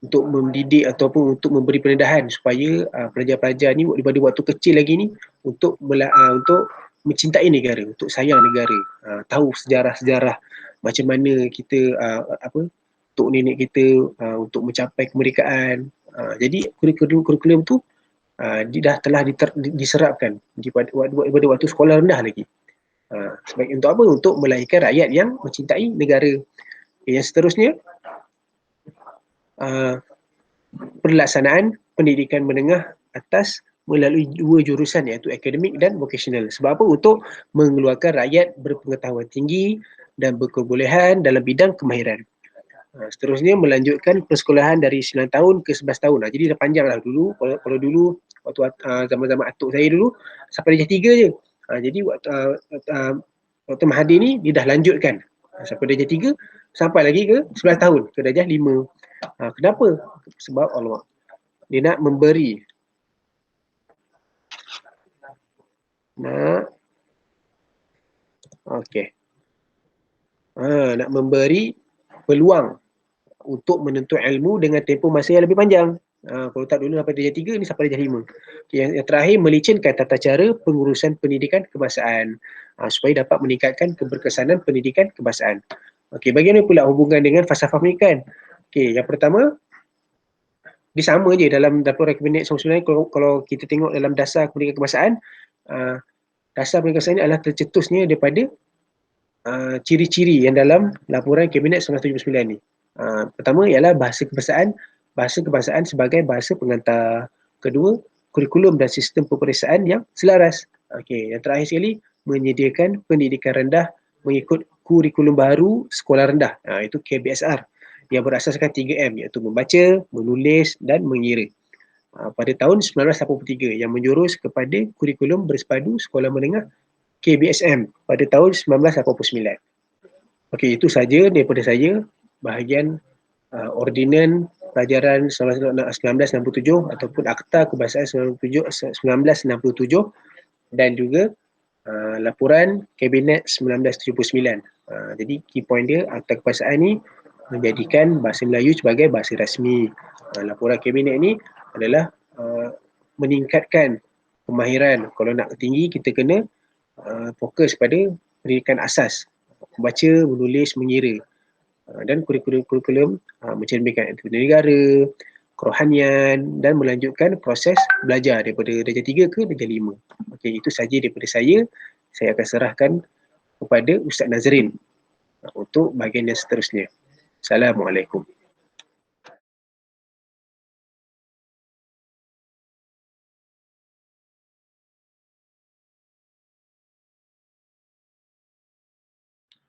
untuk mendidik ataupun untuk memberi pendedahan supaya pelajar-pelajar ni daripada waktu kecil lagi ni untuk mencintai negara, untuk sayang negara, tahu sejarah-sejarah macam mana kita tok nenek kita untuk mencapai kemerdekaan. Jadi kurikulum tu dia telah diserapkan daripada waktu sekolah rendah lagi. Sebagai untuk apa? Untuk melahirkan rakyat yang mencintai negara. Yang seterusnya, pelaksanaan pendidikan menengah atas melalui 2 jurusan, iaitu akademik dan vocational. Sebab apa? Untuk mengeluarkan rakyat berpengetahuan tinggi dan berkebolehan dalam bidang kemahiran. Seterusnya, melanjutkan persekolahan dari 9 tahun ke 11 tahun. Jadi dah panjang lah dulu. Kalau dulu waktu zaman-zaman atuk saya dulu sampai darjah 3 je. Jadi waktu Mahathir ni dia dah lanjutkan sampai darjah 3 sampai lagi ke 11 tahun ke darjah 5. Kenapa? Sebab Allah dia nak memberi nak memberi peluang untuk menuntut ilmu dengan tempoh masa yang lebih panjang. Kalau tak dulu sampai darjah 3 ni sampai darjah 5. Yang terakhir, melicinkan tata cara pengurusan pendidikan kebangsaan supaya dapat meningkatkan keberkesanan pendidikan kebangsaan. Bagaimana pula hubungan dengan falsafah pendidikan? Yang pertama, dia sama je dalam laporan Kabinet 1979. Kalau kita tengok dalam dasar pendidikan kebangsaan, dasar pendidikan kebangsaan ni adalah tercetusnya daripada ciri-ciri yang dalam laporan Kabinet 1979 ni. Pertama ialah bahasa kebangsaan sebagai bahasa pengantar. Kedua, kurikulum dan sistem peperiksaan yang selaras. Okey, yang terakhir sekali, menyediakan pendidikan rendah mengikut kurikulum baru sekolah rendah. Itu KBSR yang berasaskan 3M, iaitu membaca, menulis dan mengira. Pada tahun 1983 yang menjurus kepada kurikulum bersepadu sekolah menengah KBSM pada tahun 1989. Okey, itu saja daripada saya bahagian ordinan pelajaran 1967 ataupun Akta Kebangsaan 1967 dan juga laporan Kabinet 1979. Jadi key point dia, Akta Kebangsaan ni menjadikan bahasa Melayu sebagai bahasa rasmi. Laporan Kabinet ni adalah meningkatkan kemahiran. Kalau nak tinggi, kita kena fokus pada pendidikan asas, membaca, menulis, mengira, dan kurikulum mencerminkan etika negara, kerohanian dan melanjutkan proses belajar daripada darjah 3 ke darjah 5. Okey, itu saja daripada saya. Saya akan serahkan kepada Ustaz Nazrin untuk bahagian yang seterusnya. Assalamualaikum.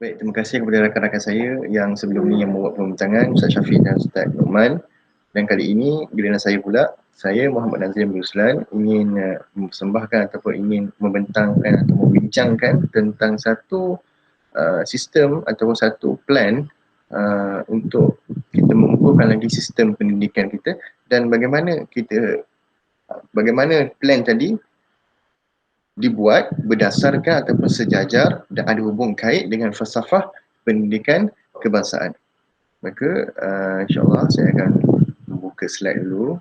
Baik, terima kasih kepada rakan-rakan saya yang sebelum ni yang membuat pembincangan, Ustaz Syafiq dan Ustaz Luqman. Dan kali ini giliran saya pula, saya Muhammad Nazrin bin Ruslan ingin mempersembahkan ataupun ingin membentangkan atau membincangkan tentang satu sistem ataupun satu plan untuk kita mengukuhkan lagi sistem pendidikan kita dan bagaimana plan tadi dibuat berdasarkan ataupun sejajar dan ada hubung kait dengan falsafah pendidikan kebangsaan. Maka insyaAllah saya akan membuka slide dulu.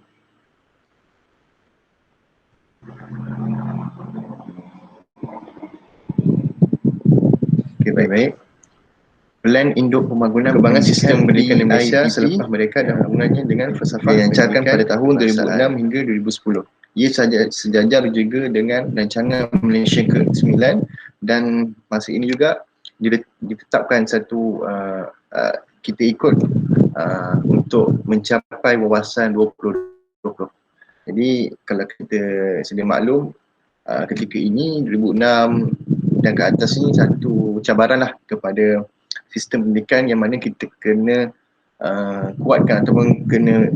Okey, baik-baik. Plan Induk Pembangunan Kembangan Sistem Pendidikan di Malaysia selepas mereka dan hubungannya dengan falsafah dilancarkan pada tahun 2006 hingga 2010. Ia sejajar juga dengan rancangan Malaysia ke-9 dan masa ini juga ditetapkan satu kita ikut untuk mencapai wawasan 2020. Jadi kalau kita sedia maklum, ketika ini 2006 dan ke atas ni satu cabaran lah kepada sistem pendidikan yang mana kita kena kuatkan ataupun kena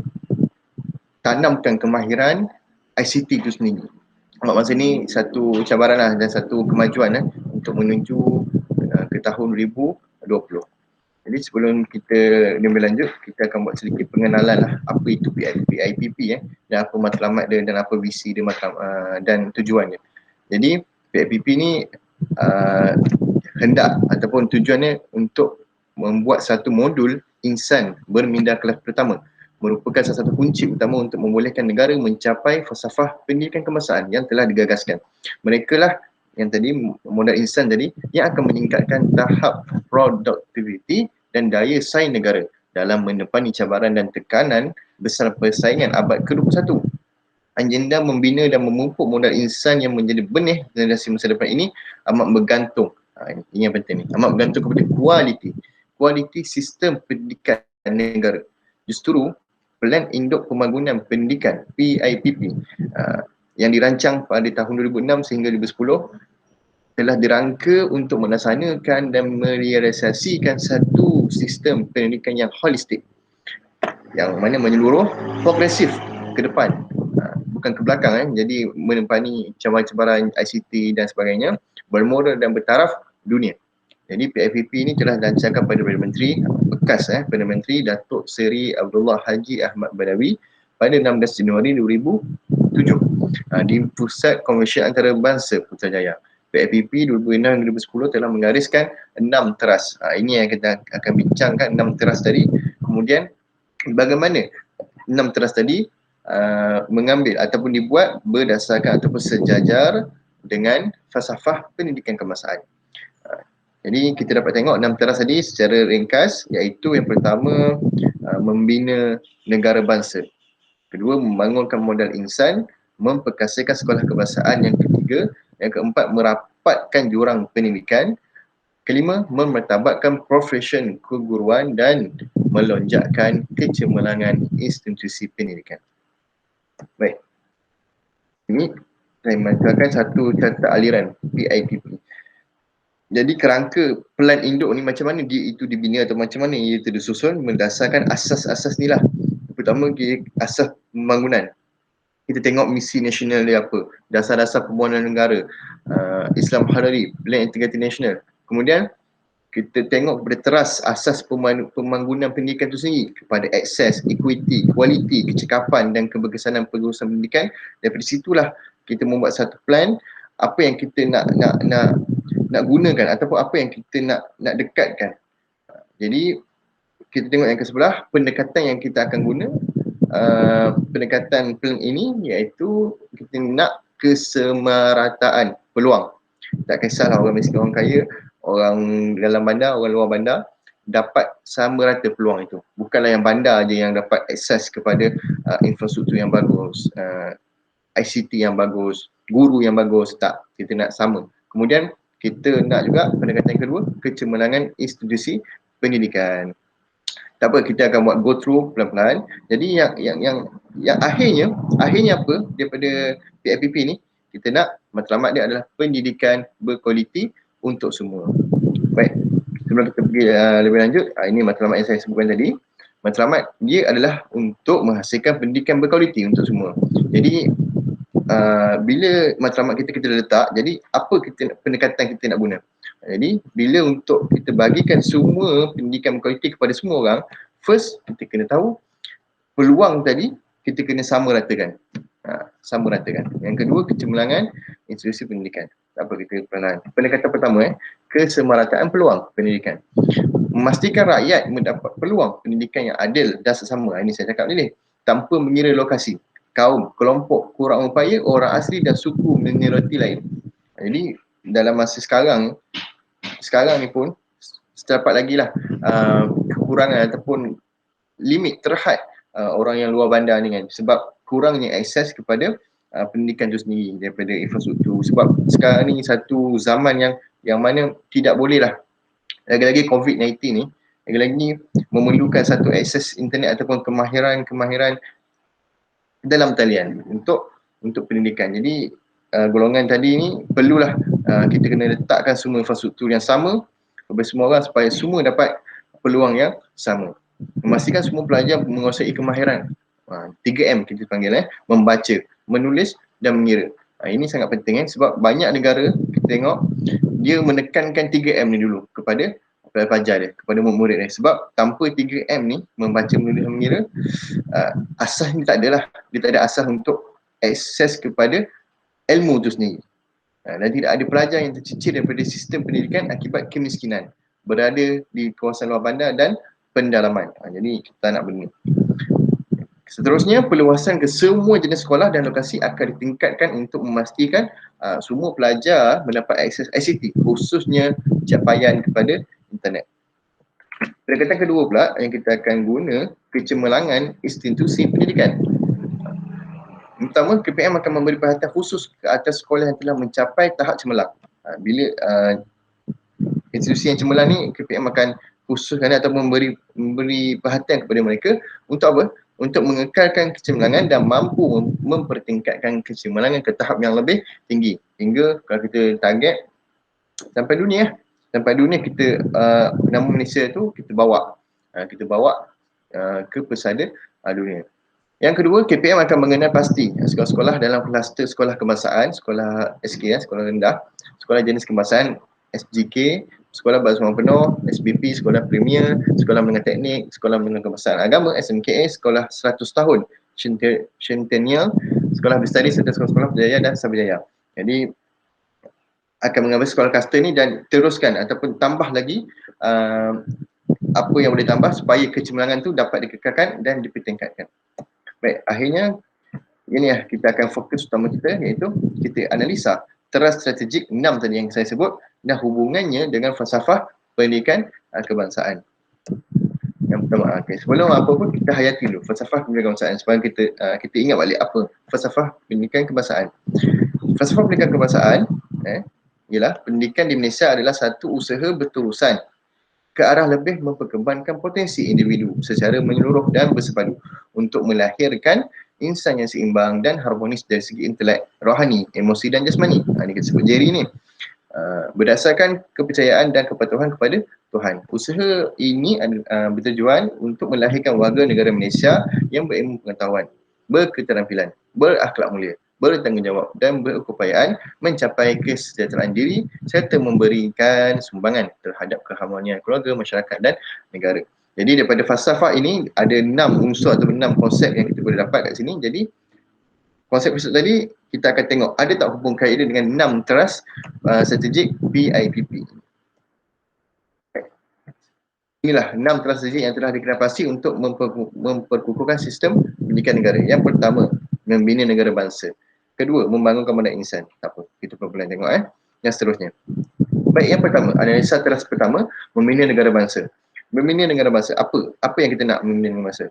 tanamkan kemahiran ICT itu sendiri. Masa ni satu cabaran lah dan satu kemajuan untuk menuju ke tahun 2020. Jadi sebelum kita lebih lanjut, kita akan buat sedikit pengenalan lah apa itu PIPP dan apa matlamat dia dan apa visi dia dan tujuannya. Jadi PIPP ni hendak ataupun tujuannya untuk membuat satu modul insan berminda kelas pertama, merupakan salah satu kunci utama untuk membolehkan negara mencapai falsafah pendidikan kebangsaan yang telah digagaskan. Mereka lah yang tadi, modal insan tadi, yang akan meningkatkan tahap productivity dan daya saing negara dalam menepani cabaran dan tekanan besar persaingan abad ke-21. Agenda membina dan memupuk modal insan yang menjadi benih generasi masa depan ini amat bergantung, ini yang penting ni, amat bergantung kepada kualiti sistem pendidikan negara. Justru Plan Induk Pembangunan Pendidikan PIPP yang dirancang pada tahun 2006 sehingga 2010 telah dirangka untuk melaksanakan dan merealisasikan satu sistem pendidikan yang holistik, yang mana menyeluruh, progresif ke depan, bukan ke belakang, jadi menepani cabaran-cabaran ICT dan sebagainya, bermoral dan bertaraf dunia. Jadi PIPP ini telah dilancarkan pada Perdana Menteri bekas Perdana Menteri Datuk Seri Abdullah Haji Ahmad Badawi pada 16 Januari 2007 di Pusat Konversi Antarabangsa Putrajaya. PIPP 2006-2010 telah menggariskan 6 teras. Ini yang kita akan bincangkan, 6 teras tadi. Kemudian bagaimana 6 teras tadi mengambil ataupun dibuat berdasarkan ataupun sejajar dengan falsafah pendidikan kebangsaan. Jadi kita dapat tengok 6 teras tadi secara ringkas, iaitu yang pertama membina negara bangsa. Kedua, membangunkan modal insan, memperkasakan sekolah kebangsaan. Yang ketiga, yang keempat, merapatkan jurang pendidikan. Kelima, memartabatkan profesion keguruan dan melonjakkan kecemerlangan institusi pendidikan. Baik. Ini saya maksudkan satu catatan aliran PIPP. Jadi kerangka pelan induk ni macam mana dia itu dibina atau macam mana ia itu disusun berdasarkan asas-asas ni lah. Pertama, asas pembangunan. Kita tengok misi nasional dia apa, dasar-dasar pembangunan negara, Islam Harari, Plan Integrated National. Kemudian kita tengok kepada teras asas pembangunan pendidikan itu sendiri kepada akses, equity, kualiti, kecekapan dan keberkesanan pengurusan pendidikan. Daripada situlah kita membuat satu plan apa yang kita nak gunakan ataupun apa yang kita nak dekatkan. Jadi kita tengok yang ke sebelah, pendekatan yang kita akan guna pendekatan plan ini iaitu kita nak kesemarataan peluang. Tak kisahlah orang miskin, orang kaya, orang dalam bandar, orang luar bandar dapat sama rata peluang itu. Bukanlah yang bandar je yang dapat akses kepada infrastruktur yang bagus, ICT yang bagus, guru yang bagus. Tak, kita nak sama. Kemudian kita nak juga pendekatan yang kedua, kecemerlangan institusi pendidikan. Tak apa, kita akan buat go through pelan-pelan. Jadi yang akhirnya apa daripada PIPP ni, kita nak matlamat dia adalah pendidikan berkualiti untuk semua. Baik, sebelum kita pergi lebih lanjut, ini matlamat yang saya sebutkan tadi. Matlamat dia adalah untuk menghasilkan pendidikan berkualiti untuk semua. Jadi bila matlamat kita letak, jadi apa pendekatan kita nak guna? Jadi bila untuk kita bagikan semua pendidikan berkualiti kepada semua orang, first kita kena tahu peluang tadi kita kena sama ratakan. Sama ratakan. Yang kedua, kecemerlangan institusi pendidikan. Apa kita pelan. Pendekatan pertama, kesemarataan peluang pendidikan. Memastikan rakyat mendapat peluang pendidikan yang adil dan sesama. Ini saya cakap ni, tanpa mengira lokasi, kaum, kelompok, kurang upaya, orang asli dan suku minoriti lain. Jadi dalam masa sekarang ni pun terdapat lagi lah kekurangan ataupun limit terhad orang yang luar bandar ni kan, sebab kurangnya akses kepada pendidikan itu sendiri daripada infrastruktur. Sebab sekarang ni satu zaman yang mana tidak boleh lah, lagi-lagi COVID-19 ni, lagi-lagi memerlukan satu akses internet ataupun kemahiran dalam talian untuk pendidikan. Jadi golongan tadi ni perlulah kita kena letakkan semua infrastruktur yang sama kepada semua orang supaya semua dapat peluang yang sama. Memastikan semua pelajar menguasai kemahiran 3M kita panggil, membaca, menulis dan mengira. Ini sangat penting sebab banyak negara kita tengok dia menekankan 3M ni dulu kepada pelajar dia, kepada murid dia. Sebab tanpa 3M ni, membaca, menulis dan mengira, asas ni tak adalah, dia tak ada asas untuk akses kepada ilmu tu sendiri. Dan tidak ada pelajar yang tercicir daripada sistem pendidikan akibat kemiskinan, berada di kawasan luar bandar dan pendalaman. Jadi kita nak benda. Seterusnya, perluasan ke semua jenis sekolah dan lokasi akan ditingkatkan untuk memastikan semua pelajar mendapat akses ICT, khususnya capaian kepada internet. Pendekatan kedua pula yang kita akan guna, kecemerlangan institusi pendidikan. Pertama, KPM akan memberi perhatian khusus ke atas sekolah yang telah mencapai tahap cemerlang. Bila institusi yang cemerlang ni, KPM akan khususkan atau memberi perhatian kepada mereka untuk apa? Untuk mengekalkan kecemerlangan dan mampu mempertingkatkan kecemerlangan ke tahap yang lebih tinggi. Hingga kalau kita target sampai dunia kita nama Malaysia tu kita bawa ke pesada dunia. Yang kedua, KPM akan mengenal pasti sekolah-sekolah dalam kluster sekolah kebangsaan, sekolah SK, sekolah rendah, sekolah jenis kebangsaan SGK, sekolah berasrama penuh, SBP, sekolah premier, sekolah menengah teknik, sekolah menengah kebangsaan agama, SMKA, sekolah 100 tahun, Centennial, sekolah bestari serta sekolah-sekolah berjaya dan sabjaya. Jadi akan mengambil sekolah kluster ni dan teruskan ataupun tambah lagi apa yang boleh tambah supaya kecemerlangan tu dapat dikekalkan dan dipertingkatkan. Baik, akhirnya ini lah kita akan fokus utama kita, iaitu kita analisa teras strategik 6 tadi yang saya sebut dan hubungannya dengan falsafah pendidikan kebangsaan. Yang pertama, sebelum apa pun kita hayati dulu falsafah pendidikan kebangsaan supaya kita ingat balik apa falsafah pendidikan kebangsaan. Falsafah pendidikan kebangsaan ialah pendidikan di Malaysia adalah satu usaha berterusan ke arah lebih memperkembangkan potensi individu secara menyeluruh dan bersepadu untuk melahirkan insan yang seimbang dan harmonis dari segi intelek, rohani, emosi dan jasmani. Ini kita sebut Jerry ni. Berdasarkan kepercayaan dan kepatuhan kepada Tuhan. Usaha ini bertujuan untuk melahirkan warga negara Malaysia yang berilmu pengetahuan, berketerampilan, berakhlak mulia, bertanggungjawab dan berupayaan mencapai kesejahteraan diri serta memberikan sumbangan terhadap keharmonian keluarga, masyarakat dan negara. Jadi daripada falsafah ini ada 6 unsur atau 6 konsep yang kita boleh dapat kat sini. Jadi konsep-konsep tadi kita akan tengok ada tak hubung kait dia dengan 6 teras strategik PIPP. Inilah 6 teras strategik yang telah dikenalpasti untuk memperkukuhkan sistem pendidikan negara. Yang pertama, membina negara bangsa. Kedua, membangunkan modal insan. Tak apa, kita boleh tengok yang seterusnya. Baik, yang pertama, analisa teras pertama, membina negara bangsa. Membina negara bangsa, apa yang kita nak membina negara bangsa?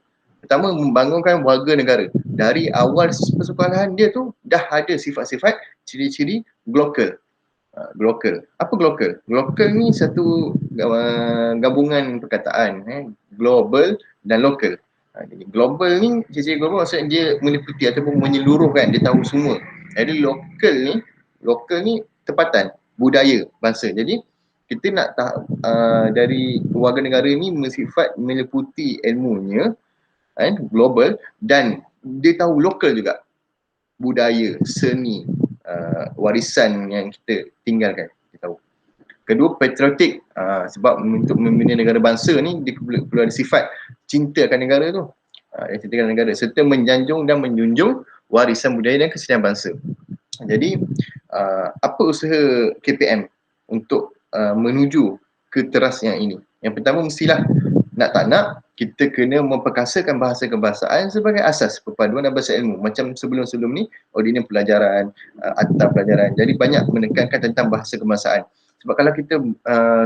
Pertama, membangunkan warga negara. Dari awal persekolahan dia tu dah ada sifat-sifat ciri-ciri global. Global. Apa global? Global ni satu gabungan perkataan, global dan local. Jadi global ni, ciri-ciri global maksudnya dia meliputi ataupun menyeluruhkan, dia tahu semua. Jadi lokal ni tempatan, budaya, bangsa. Jadi kita nak dari warga negara ni bersifat meliputi ilmunya, global, dan dia tahu lokal juga, budaya, seni, warisan yang kita tinggalkan, dia tahu. Kedua, patriotik, sebab untuk membina negara bangsa ni dia perlu ada sifat cinta akan negara tu, cinta akan negara serta menjanjung dan menjunjung warisan budaya dan kesenian bangsa. Jadi apa usaha KPM untuk menuju ke teras yang ini? Yang pertama, mestilah nak tak nak kita kena memperkasakan bahasa kebangsaan sebagai asas perpaduan dan bahasa ilmu. Macam sebelum-sebelum ni, ordinary pelajaran, akta pelajaran, jadi banyak menekankan tentang bahasa kebangsaan. Sebab kalau kita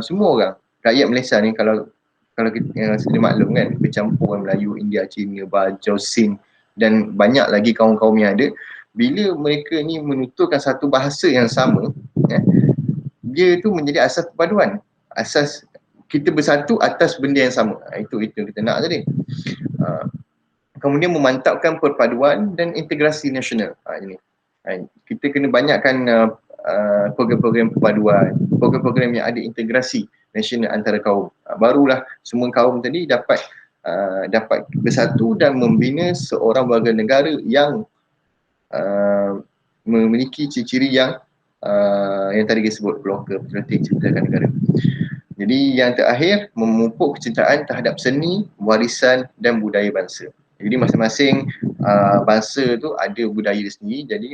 semua orang rakyat Malaysia ni, kalau kita sedia maklum kan, bercampuran Melayu, India, Cina, Bajau, Sin dan banyak lagi kaum-kaum yang ada, bila mereka ni menuturkan satu bahasa yang sama, dia tu menjadi asas perpaduan, asas kita bersatu atas benda yang sama. Itu kita nak tadi. Kemudian memantapkan perpaduan dan integrasi nasional. Ini kita kena banyakkan program-program perpaduan, program-program yang ada integrasi nasional antara kaum. Barulah semua kaum tadi dapat bersatu dan membina seorang warga negara yang memiliki ciri-ciri yang tadi kita sebut, blokir, patriotik, cintakan negara. Jadi yang terakhir, memupuk kecintaan terhadap seni, warisan dan budaya bangsa. Jadi masing-masing bangsa tu ada budaya dia sendiri, jadi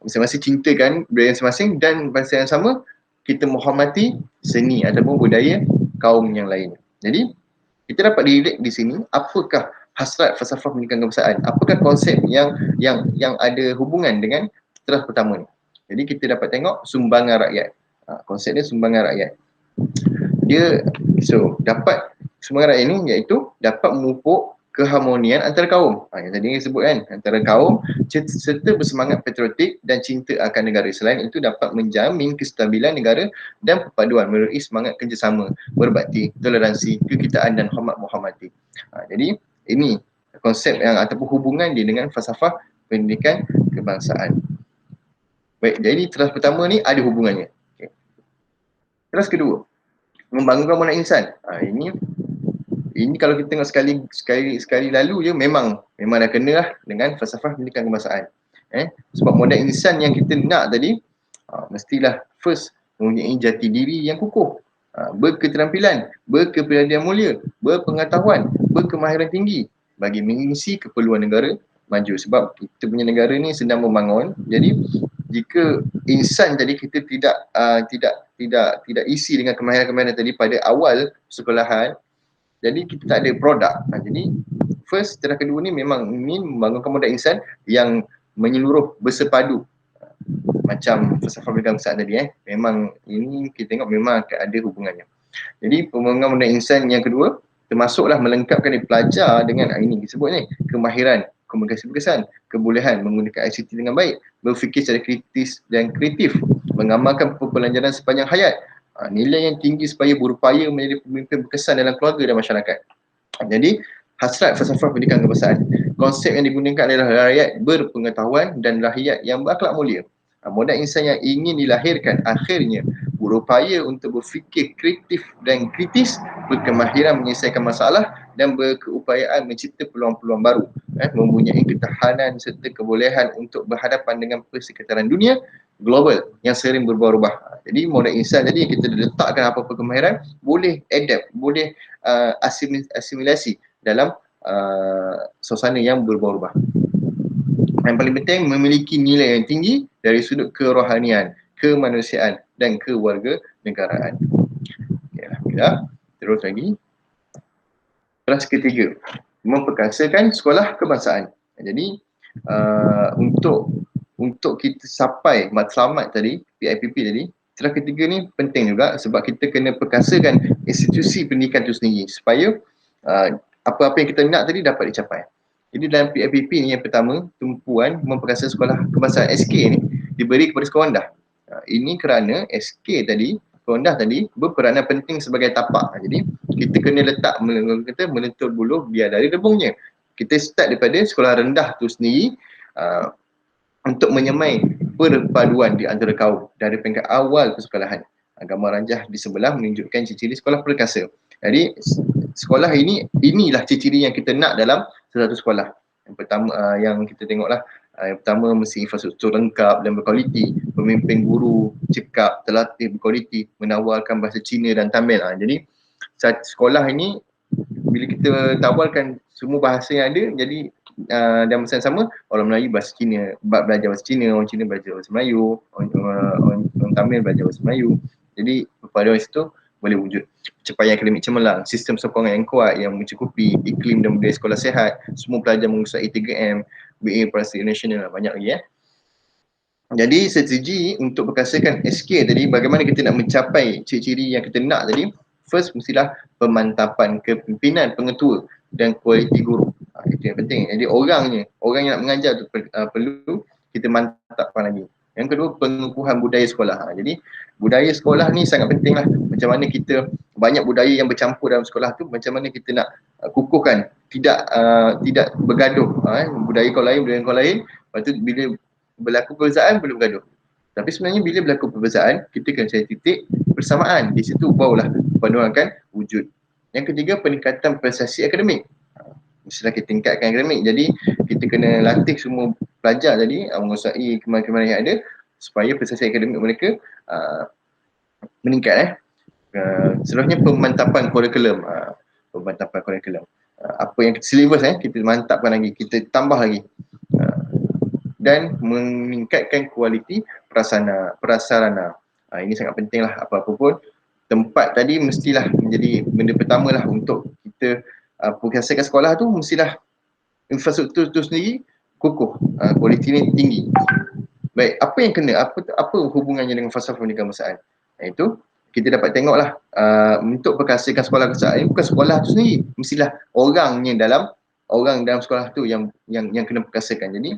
masing-masing cintakan budaya masing-masing, dan bangsa yang sama kita menghormati seni ataupun budaya kaum yang lain. Jadi kita dapat dilihat di sini apakah hasrat falsafah pendidikan kebangsaan, apakah konsep yang ada hubungan dengan teras pertama ni. Jadi kita dapat tengok sumbangan rakyat. Konsep dia sumbangan rakyat. Dia dapat sumbangan rakyat ini iaitu dapat memupuk keharmonian antara kaum. Yang tadi saya sebut kan, antara kaum serta bersemangat patriotik dan cinta akan negara. Selain itu dapat menjamin kestabilan negara dan perpaduan melalui semangat kerjasama, berbakti, toleransi, kekitaan dan hormat menghormati. Jadi ini konsep yang ataupun hubungan dia dengan falsafah pendidikan kebangsaan. Baik, jadi teras pertama ni ada hubungannya. Okay. Teras kedua, membangunkan moral insan. Ini kalau kita tengok sekali lalu je memang dah kena lah dengan falsafah pendidikan kebangsaan. Sebab modal insan yang kita nak tadi mestilah first mempunyai jati diri yang kukuh, berketerampilan, berkepribadian mulia, berpengetahuan, berkemahiran tinggi bagi mengisi keperluan negara maju. Sebab kita punya negara ni sedang membangun. Jadi jika insan tadi kita tidak isi dengan kemahiran-kemahiran tadi pada awal sekolahan, jadi kita tak ada produk. Jadi first, teras kedua ni memang ini membangunkan modal insan yang menyeluruh, bersepadu. Macam falsafah pendidikan kebangsaan tadi memang ini kita tengok memang ada hubungannya. Jadi pembangunan modal insan yang kedua termasuklah melengkapkan pelajar dengan ini disebut ni, kemahiran komunikasi berkesan, kebolehan menggunakan ICT dengan baik, berfikir secara kritis dan kreatif, mengamalkan pembelajaran sepanjang hayat. Nilai yang tinggi supaya berupaya menjadi pemimpin berkesan dalam keluarga dan masyarakat. Jadi hasrat falsafah pendidikan kebangsaan, konsep yang digunakan adalah rakyat berpengetahuan dan rakyat yang berakhlak mulia. Modal insan yang ingin dilahirkan akhirnya berupaya untuk berfikir kreatif dan kritis, berkemahiran menyelesaikan masalah dan berkeupayaan mencipta peluang-peluang baru, mempunyai ketahanan serta kebolehan untuk berhadapan dengan persekitaran dunia global yang sering berubah-ubah. Jadi modal insan tadi kita letakkan apa-apa kemahiran boleh adapt, boleh asimilasi dalam suasana yang berubah-ubah. Yang paling penting memiliki nilai yang tinggi dari sudut kerohanian, kemanusiaan dan kewarganegaraan. Ya, terus lagi. Kelas ketiga, memperkasakan sekolah kebangsaan. Jadi untuk kita sampai matlamat tadi, PIPP tadi, kelas ketiga ni penting juga sebab kita kena perkasakan institusi pendidikan itu sendiri supaya apa-apa yang kita nak tadi dapat dicapai. Jadi dalam PIPP ni yang pertama, tumpuan memperkasa sekolah kebangsaan SK ni diberi kepada sekolah rendah. Ini kerana SK tadi, sekolah rendah tadi berperanan penting sebagai tapak. Jadi kita kena letak melentur buluh biar dari rebungnya. Kita start daripada sekolah rendah tu sendiri untuk menyemai perpaduan di antara kaum dari peringkat awal persekolahan. Gambar ranjah di sebelah menunjukkan ciri-ciri sekolah perkasa. Jadi sekolah inilah ciri-ciri yang kita nak dalam satu sekolah. Yang pertama yang kita tengoklah, yang pertama mesti infrastruktur lengkap dan berkualiti, pemimpin guru cekap, terlatih, berkualiti, menawarkan bahasa Cina dan Tamil. Jadi sekolah ini bila kita tawarkan semua bahasa yang ada, jadi dalam masa yang sama orang Melayu bahasa Cina, belajar bahasa Cina, orang Cina belajar bahasa Melayu, orang Tamil belajar bahasa Melayu. Jadi perpaduan situ boleh wujud. Pencapaian akademik cemerlang, sistem sokongan yang kuat yang mencukupi, iklim dan budaya sekolah sihat, semua pelajar menguasai 3M, BA Prestasi Nasional, banyak lagi Jadi strategi untuk berkasakan SK tadi, bagaimana kita nak mencapai ciri-ciri yang kita nak tadi. First, mestilah pemantapan kepimpinan pengetua dan kualiti guru. Itu yang penting. Jadi orang yang nak mengajar tu perlu kita mantapkan lagi. Yang kedua, pengukuhan budaya sekolah. Jadi budaya sekolah ni sangat penting lah. Macam mana kita banyak budaya yang bercampur dalam sekolah tu, macam mana kita nak kukuhkan, tidak bergaduh. Budaya kau lain, budaya kau lain. Lepas tu bila berlaku perbezaan boleh bergaduh. Tapi sebenarnya bila berlaku perbezaan, kita kena cari titik persamaan. Di situ barulah perpaduan akan wujud. Yang ketiga, peningkatan prestasi akademik. Mestilah kita tingkatkan akademik. Jadi kita kena latih semua pelajar tadi menguasai kemahiran yang ada supaya prestasi akademik mereka meningkat. Seterusnya pemantapan kurikulum. Apa yang silibus kita mantapkan lagi, kita tambah lagi. Dan meningkatkan kualiti prasarana. Ini sangat penting lah. Apa-apa pun tempat tadi mestilah menjadi benda pertama lah untuk kita perkasakan sekolah tu. Mestilah infrastruktur tu sendiri kukuh, kualiti ni tinggi. Baik, apa yang kena, apa hubungannya dengan falsafah pendidikan kebangsaan? Itu kita dapat tengoklah untuk perkasakan sekolah kebangsaan, bukan sekolah tu sendiri, mestilah orang dalam sekolah tu yang kena perkasakan. Jadi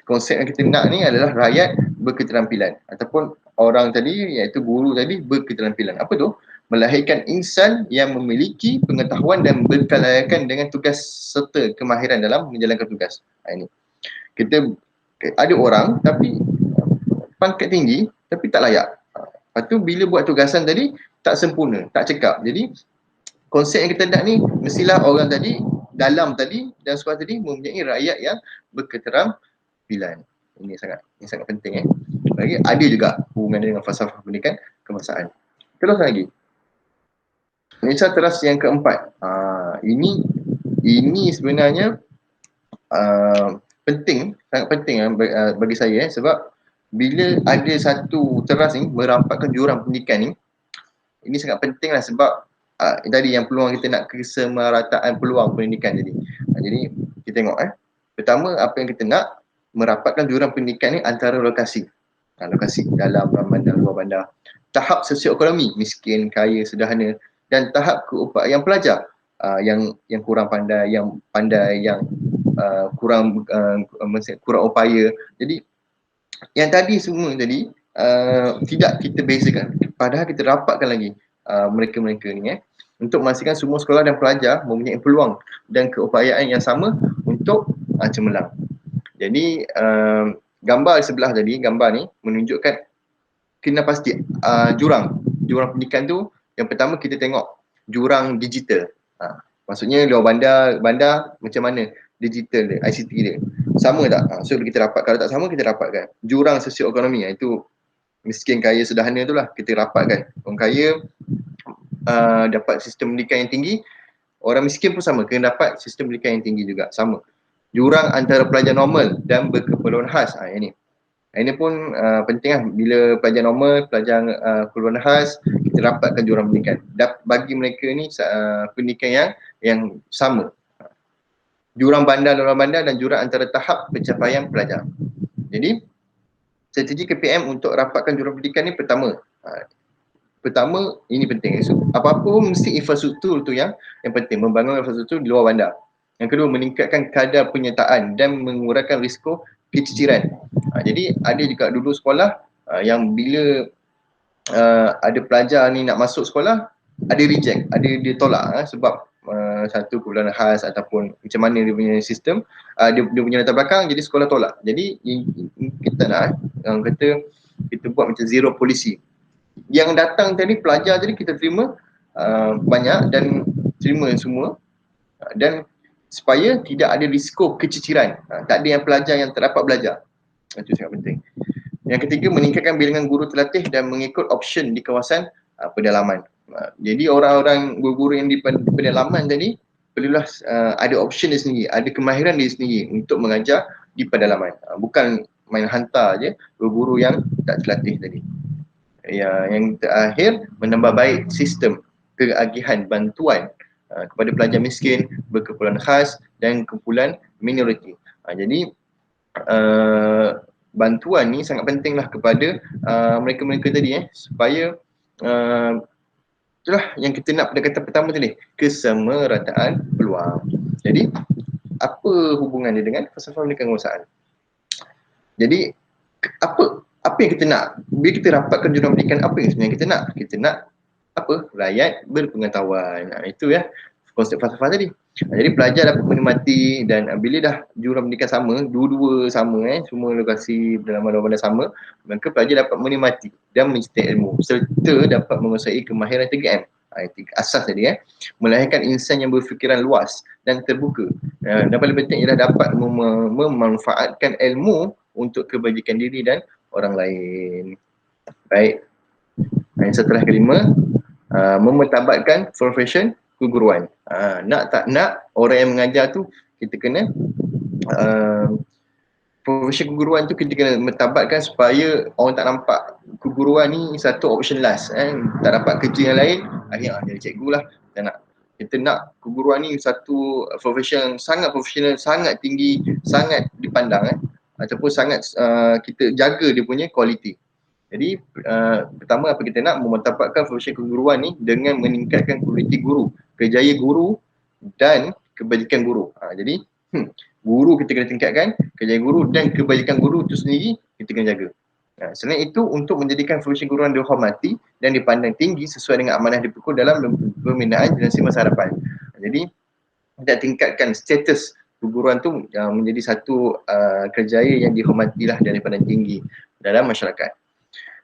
konsep yang kita nak ni adalah rakyat berketerampilan ataupun orang tadi iaitu guru tadi berketerampilan. Apa tu? Melahirkan insan yang memiliki pengetahuan dan berkelayakan dengan tugas serta kemahiran dalam menjalankan tugas. Ini. Kita ada orang tapi pangkat tinggi tapi tak layak. Lepas tu bila buat tugasan tadi tak sempurna, tak cekap. Jadi konsep yang kita nak ni mestilah orang tadi dalam sekolah tadi mempunyai rakyat yang berketerampilan. Ini sangat penting. Lagi ada juga hubungannya dengan falsafah pendidikan kebangsaan. Terus lagi. Nilai teras yang keempat. Ini sebenarnya penting, sangat penting bagi saya sebab bila ada satu teras ni merampakkan jurang pendidikan ni, ini sangat penting lah sebab tadi yang peluang kita nak kesemarataan peluang pendidikan jadi. Jadi kita tengok pertama apa yang kita nak merapatkan jurang pendidikan ni antara lokasi. Lokasi dalam bandar, luar bandar. Tahap sosioekonomi, miskin, kaya, sederhana dan tahap keupayaan pelajar yang kurang pandai, yang pandai, yang kurang upaya. Jadi yang tadi semua tadi tidak kita bezakan, padahal kita rapatkan lagi mereka-mereka ni untuk memastikan semua sekolah dan pelajar mempunyai peluang dan keupayaan yang sama untuk cemerlang. Jadi gambar sebelah tadi, gambar ni menunjukkan kena pasti jurang pendidikan tu. Yang pertama kita tengok jurang digital. Maksudnya luar bandar macam mana digital dia, ICT dia. Sama tak? So kita rapat. Kalau tak sama kita rapatkan. Jurang sosioekonomi, itu miskin kaya sederhana tu lah kita rapatkan. Orang kaya dapat sistem pendidikan yang tinggi, orang miskin pun sama, kena dapat sistem pendidikan yang tinggi juga, sama. Jurang antara pelajar normal dan berkeperluan khas, ini pun penting lah. Bila pelajar normal, pelajar keperluan khas, kita rapatkan jurang pendidikan. Bagi mereka ni pendidikan yang sama. Jurang bandar, luar bandar dan jurang antara tahap pencapaian pelajar. Jadi, strategi KPM untuk rapatkan jurang pendidikan ni pertama ini penting. So, apa-apa pun mesti infrastruktur tu yang penting. Membangun infrastruktur di luar bandar. Yang kedua, meningkatkan kadar penyertaan dan mengurangkan risiko keciciran. Jadi ada juga dulu sekolah yang bila ada pelajar ni nak masuk sekolah, ada reject, ada dia tolak sebab satu keperluan khas ataupun macam mana dia punya sistem, dia punya latar belakang, jadi sekolah tolak. Jadi kita nak kata kita buat macam zero policy. Yang datang tadi pelajar tadi kita terima banyak dan terima semua, dan supaya tidak ada risiko keciciran. Tak ada yang pelajar yang tak dapat belajar. Itu sangat penting. Yang ketiga, meningkatkan bilangan guru terlatih dan mengikut option di kawasan pedalaman. Jadi orang-orang guru-guru yang di pedalaman tadi perlulah ada option dia sendiri, ada kemahiran dia sendiri untuk mengajar di pedalaman. Bukan main hantar je guru-guru yang tak terlatih tadi. Yang terakhir, menambah baik sistem keagihan bantuan kepada pelajar miskin, berkeperluan khas dan kumpulan minoriti. Jadi bantuan ni sangat pentinglah kepada mereka-mereka tadi supaya itulah yang kita nak pada kata pertama tadi, kesemerataan peluang. Jadi apa hubungan dia dengan falsafah pendidikan kebangsaan? Jadi apa yang kita nak bila kita rapatkan jurang pendidikan? Apa yang sebenarnya kita nak? Kita nak apa? Rakyat berpengetahuan. Itu konsep falsafah tadi. Jadi pelajar dapat menikmati, dan bila dah jurang pendidikan sama, dua-dua sama, semua lokasi pedalaman luar bandar sama, maka pelajar dapat menikmati dan mencintai ilmu serta dapat menguasai kemahiran 3M. Itu asas tadi, melahirkan insan yang berfikiran luas dan terbuka. Dan paling penting ialah dapat memanfaatkan ilmu untuk kebajikan diri dan orang lain. Baik. Setelah kelima, memertabatkan profession keguruan. Nak tak nak, orang yang mengajar tu kita kena profession keguruan tu kita kena mertabatkan supaya orang tak nampak keguruan ni satu option last. Tak dapat kerja yang lain, akhirnya jadi cikgu lah. Kita nak keguruan ni satu profession sangat profesional, sangat tinggi, sangat dipandang, ataupun sangat kita jaga dia punya kualiti. Jadi pertama apa kita nak, memertabatkan profession keguruan ni dengan meningkatkan kualiti guru, kerjaya guru dan kebajikan guru. Jadi guru kita kena tingkatkan, kerjaya guru dan kebajikan guru itu sendiri kita kena jaga. Selain itu, untuk menjadikan profession keguruan dihormati dan dipandang tinggi sesuai dengan amanah dipikul dalam pembinaan generasi masa hadapan. Jadi kita tingkatkan status keguruan tu menjadi satu kerjaya yang dihormatilah dan dipandang tinggi dalam masyarakat.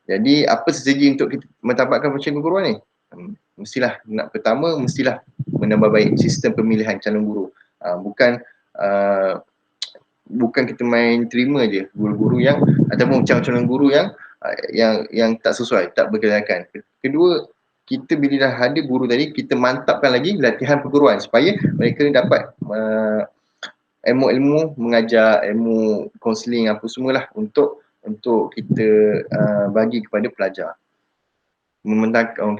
Jadi apa strategi untuk kita menambahkan profession keguruan ni? Mestilah mestilah menambah baik sistem pemilihan calon guru. Bukan kita main terima je guru-guru yang ataupun calon guru yang tak sesuai, tak berkelayakan. Kedua, kita bila dah ada guru tadi, kita mantapkan lagi latihan perguruan supaya mereka dapat ilmu-ilmu mengajar, ilmu kaunseling apa semualah untuk kita bagi kepada pelajar.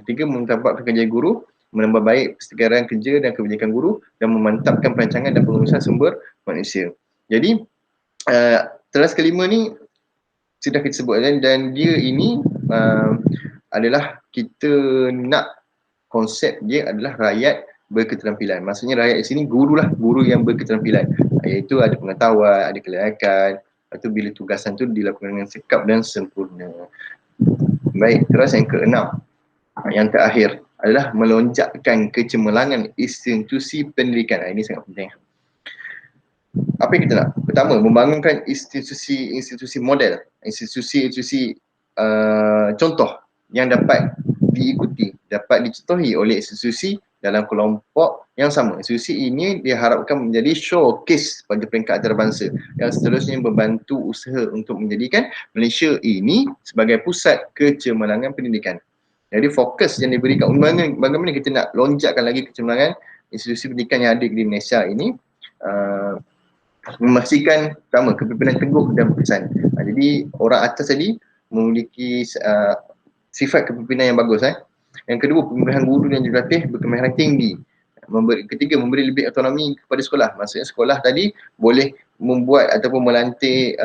Ketiga, mentambahkan kerjaya guru, menambah baik persekitaran kerja dan kebijakan guru, dan memantapkan perancangan dan pengurusan sumber manusia. Jadi teras kelima ni sudah kita sebutkan, dan dia ini adalah kita nak konsep dia adalah rakyat berketerampilan. Maksudnya rakyat di sini guru yang berketerampilan, iaitu ada pengetahuan, ada kelayakan. Lepas tu bila tugasan tu dilakukan dengan sikap dan sempurna. Baik, terus yang keenam, yang terakhir adalah melonjakkan kecemerlangan institusi pendidikan. Ini sangat penting. Apa yang kita nak? Pertama, membangunkan institusi model, institusi contoh yang dapat diikuti, dapat dicontohi oleh institusi dalam kelompok yang sama. Institusi ini diharapkan menjadi showcase pada peringkat antarabangsa yang seterusnya membantu usaha untuk menjadikan Malaysia ini sebagai pusat kecemerlangan pendidikan. Jadi fokus yang diberikan, bagaimana kita nak lonjakkan lagi kecemerlangan institusi pendidikan yang ada di Malaysia ini, memastikan pertama kepimpinan teguh dan berkesan. Jadi orang atas tadi memiliki sifat kepimpinan yang bagus. Yang kedua, pemilihan guru dan jurulatih berkemahiran tinggi. Ketiga, memberi lebih autonomi kepada sekolah. Maksudnya sekolah tadi boleh membuat ataupun melantik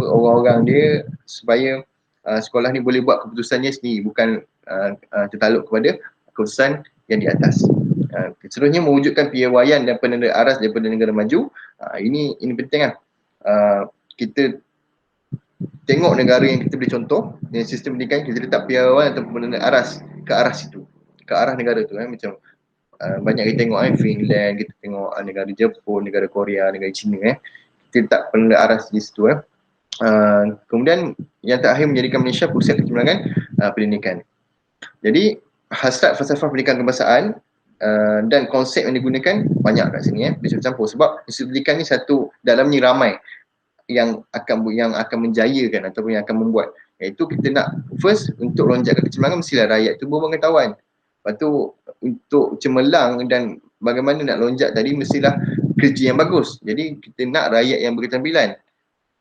orang-orang dia supaya sekolah ni boleh buat keputusannya sendiri, bukan tertaluk kepada keputusan yang di atas. Seterusnya, mewujudkan piawaian dan penanda aras daripada negara maju. Ini penting lah. Kita tengok negara yang kita boleh contoh dengan sistem pendidikan, kita letak piawaian atau penanda aras ke arah situ, ke arah negara tu. Macam banyak kita tengok Finland, kita tengok negara Jepun, negara Korea, negara China. Kita letak penanda aras di situ. Kemudian yang terakhir, menjadikan Malaysia pusat kecemerlangan pendidikan. Jadi hasrat falsafah pendidikan kebangsaan dan konsep yang digunakan banyak kat sini, bisa bercampur sebab institusi pendidikan ni satu, dalamnya ramai yang akan menjayakan ataupun yang akan membuat, iaitu kita nak first untuk lonjakkan kecemerlangan mestilah rakyat tu berpengetahuan. Lepas tu untuk cemerlang dan bagaimana nak lonjak tadi mestilah kerja yang bagus. Jadi kita nak rakyat yang berketerampilan.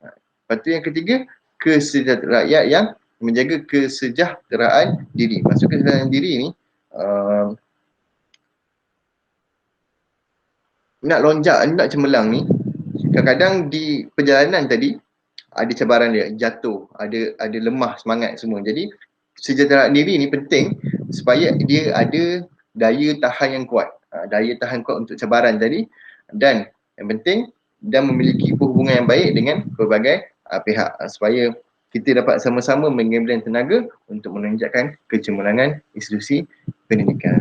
Lepas tu yang ketiga, kesejahteraan rakyat yang menjaga kesejahteraan diri. Maksud kesejahteraan diri ni nak lonjak, nak cemerlang ni, kadang-kadang di perjalanan tadi ada cabaran dia, jatuh, ada lemah semangat semua. Jadi kesejahteraan diri ni penting supaya dia ada daya tahan yang kuat, daya tahan kuat untuk cabaran tadi, dan yang penting dan memiliki hubungan yang baik dengan pelbagai pihak supaya kita dapat sama-sama menggabungkan tenaga untuk menonjakkan kecemerlangan institusi pendidikan.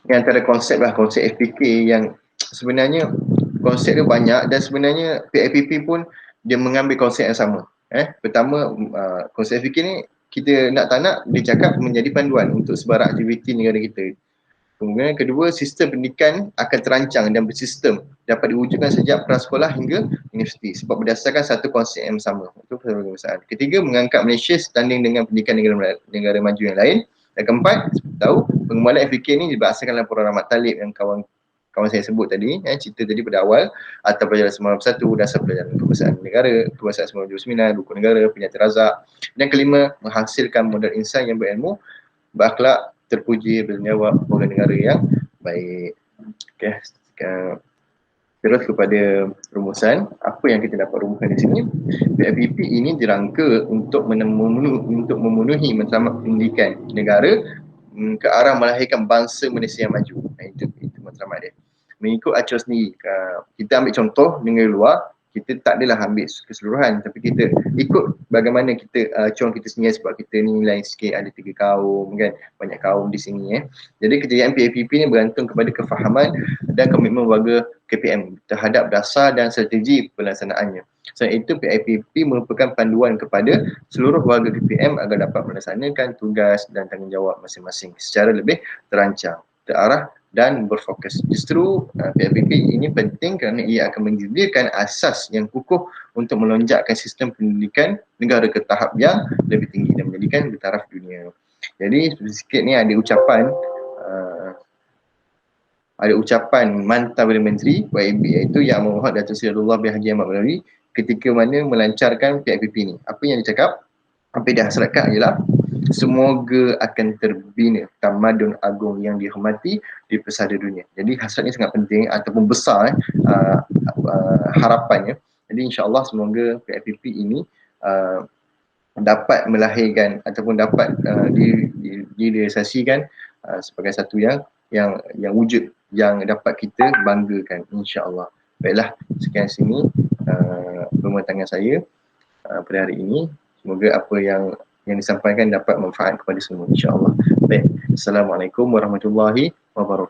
Ini antara konsep lah, konsep FPK yang sebenarnya konsep dia banyak dan sebenarnya PIPP pun dia mengambil konsep yang sama. Pertama, konsep FPK ni kita nak tak nak dia cakap menjadi panduan untuk sebarang aktiviti negara kita. Kemudian kedua, sistem pendidikan akan terancang dan bersistem dapat diwujudkan sejak prasekolah hingga universiti sebab berdasarkan satu konsep yang sama. Itu permasalahan. Ketiga, mengangkat Malaysia setanding dengan pendidikan negara maju yang lain. Dan keempat, tahu pengembangan FPK ni dibahaskan dalam program Rahmat Talib yang kawan saya sebut tadi, cerita tadi pada awal, atau pelajaran 91, dasar pelajaran kebangsaan negara, kebangsaan 99, rukun negara, penyata razak. Dan kelima, menghasilkan modal insan yang berilmu, berakhlak, terpuji, bertanggungjawab, warga negara yang baik. Okay. Terus kepada rumusan, apa yang kita dapat rumuskan di sini? PIPP ini dirangka untuk memenuhi matlamat pendidikan negara ke arah melahirkan bangsa Malaysia yang maju. Itu matlamat dia. Mengikut acuan sendiri. Kita ambil contoh negara luar, kita tak adalah ambil keseluruhan, tapi kita ikut bagaimana kita acuan kita sendiri sebab kita ni lain sikit, ada 3 kaum kan, banyak kaum di sini. Jadi kejayaan PIPP ni bergantung kepada kefahaman dan komitmen warga KPM terhadap dasar dan strategi pelaksanaannya. Selain itu, PIPP merupakan panduan kepada seluruh warga KPM agar dapat melaksanakan tugas dan tanggungjawab masing-masing secara lebih terancang, terarah dan berfokus. Justru PIPP ini penting kerana ia akan menyediakan asas yang kukuh untuk melonjakkan sistem pendidikan negara ke tahap yang lebih tinggi dan menjadikan bertaraf dunia. Jadi sedikit ni ada ucapan mantan Perdana Menteri YB, iaitu Yang Amat Datuk Seri Abdullah bin Haji Ahmad Badawi ketika mana melancarkan PIPP ni. Apa yang dia cakap, apa yang dia hasratkan ialah semoga akan terbina tamadun agung yang dihormati di pesada dunia. Jadi hasrat ni sangat penting ataupun besar harapannya. Jadi insya-Allah semoga PIPP ini dapat melahirkan ataupun dapat direalisasikan sebagai satu yang wujud yang dapat kita banggakan, insya-Allah. Baiklah, sekian sini pematangan saya. pada hari ini. Semoga apa yang disampaikan dapat manfaat kepada semua, insya-Allah. Baik, Assalamualaikum warahmatullahi wabarakatuh.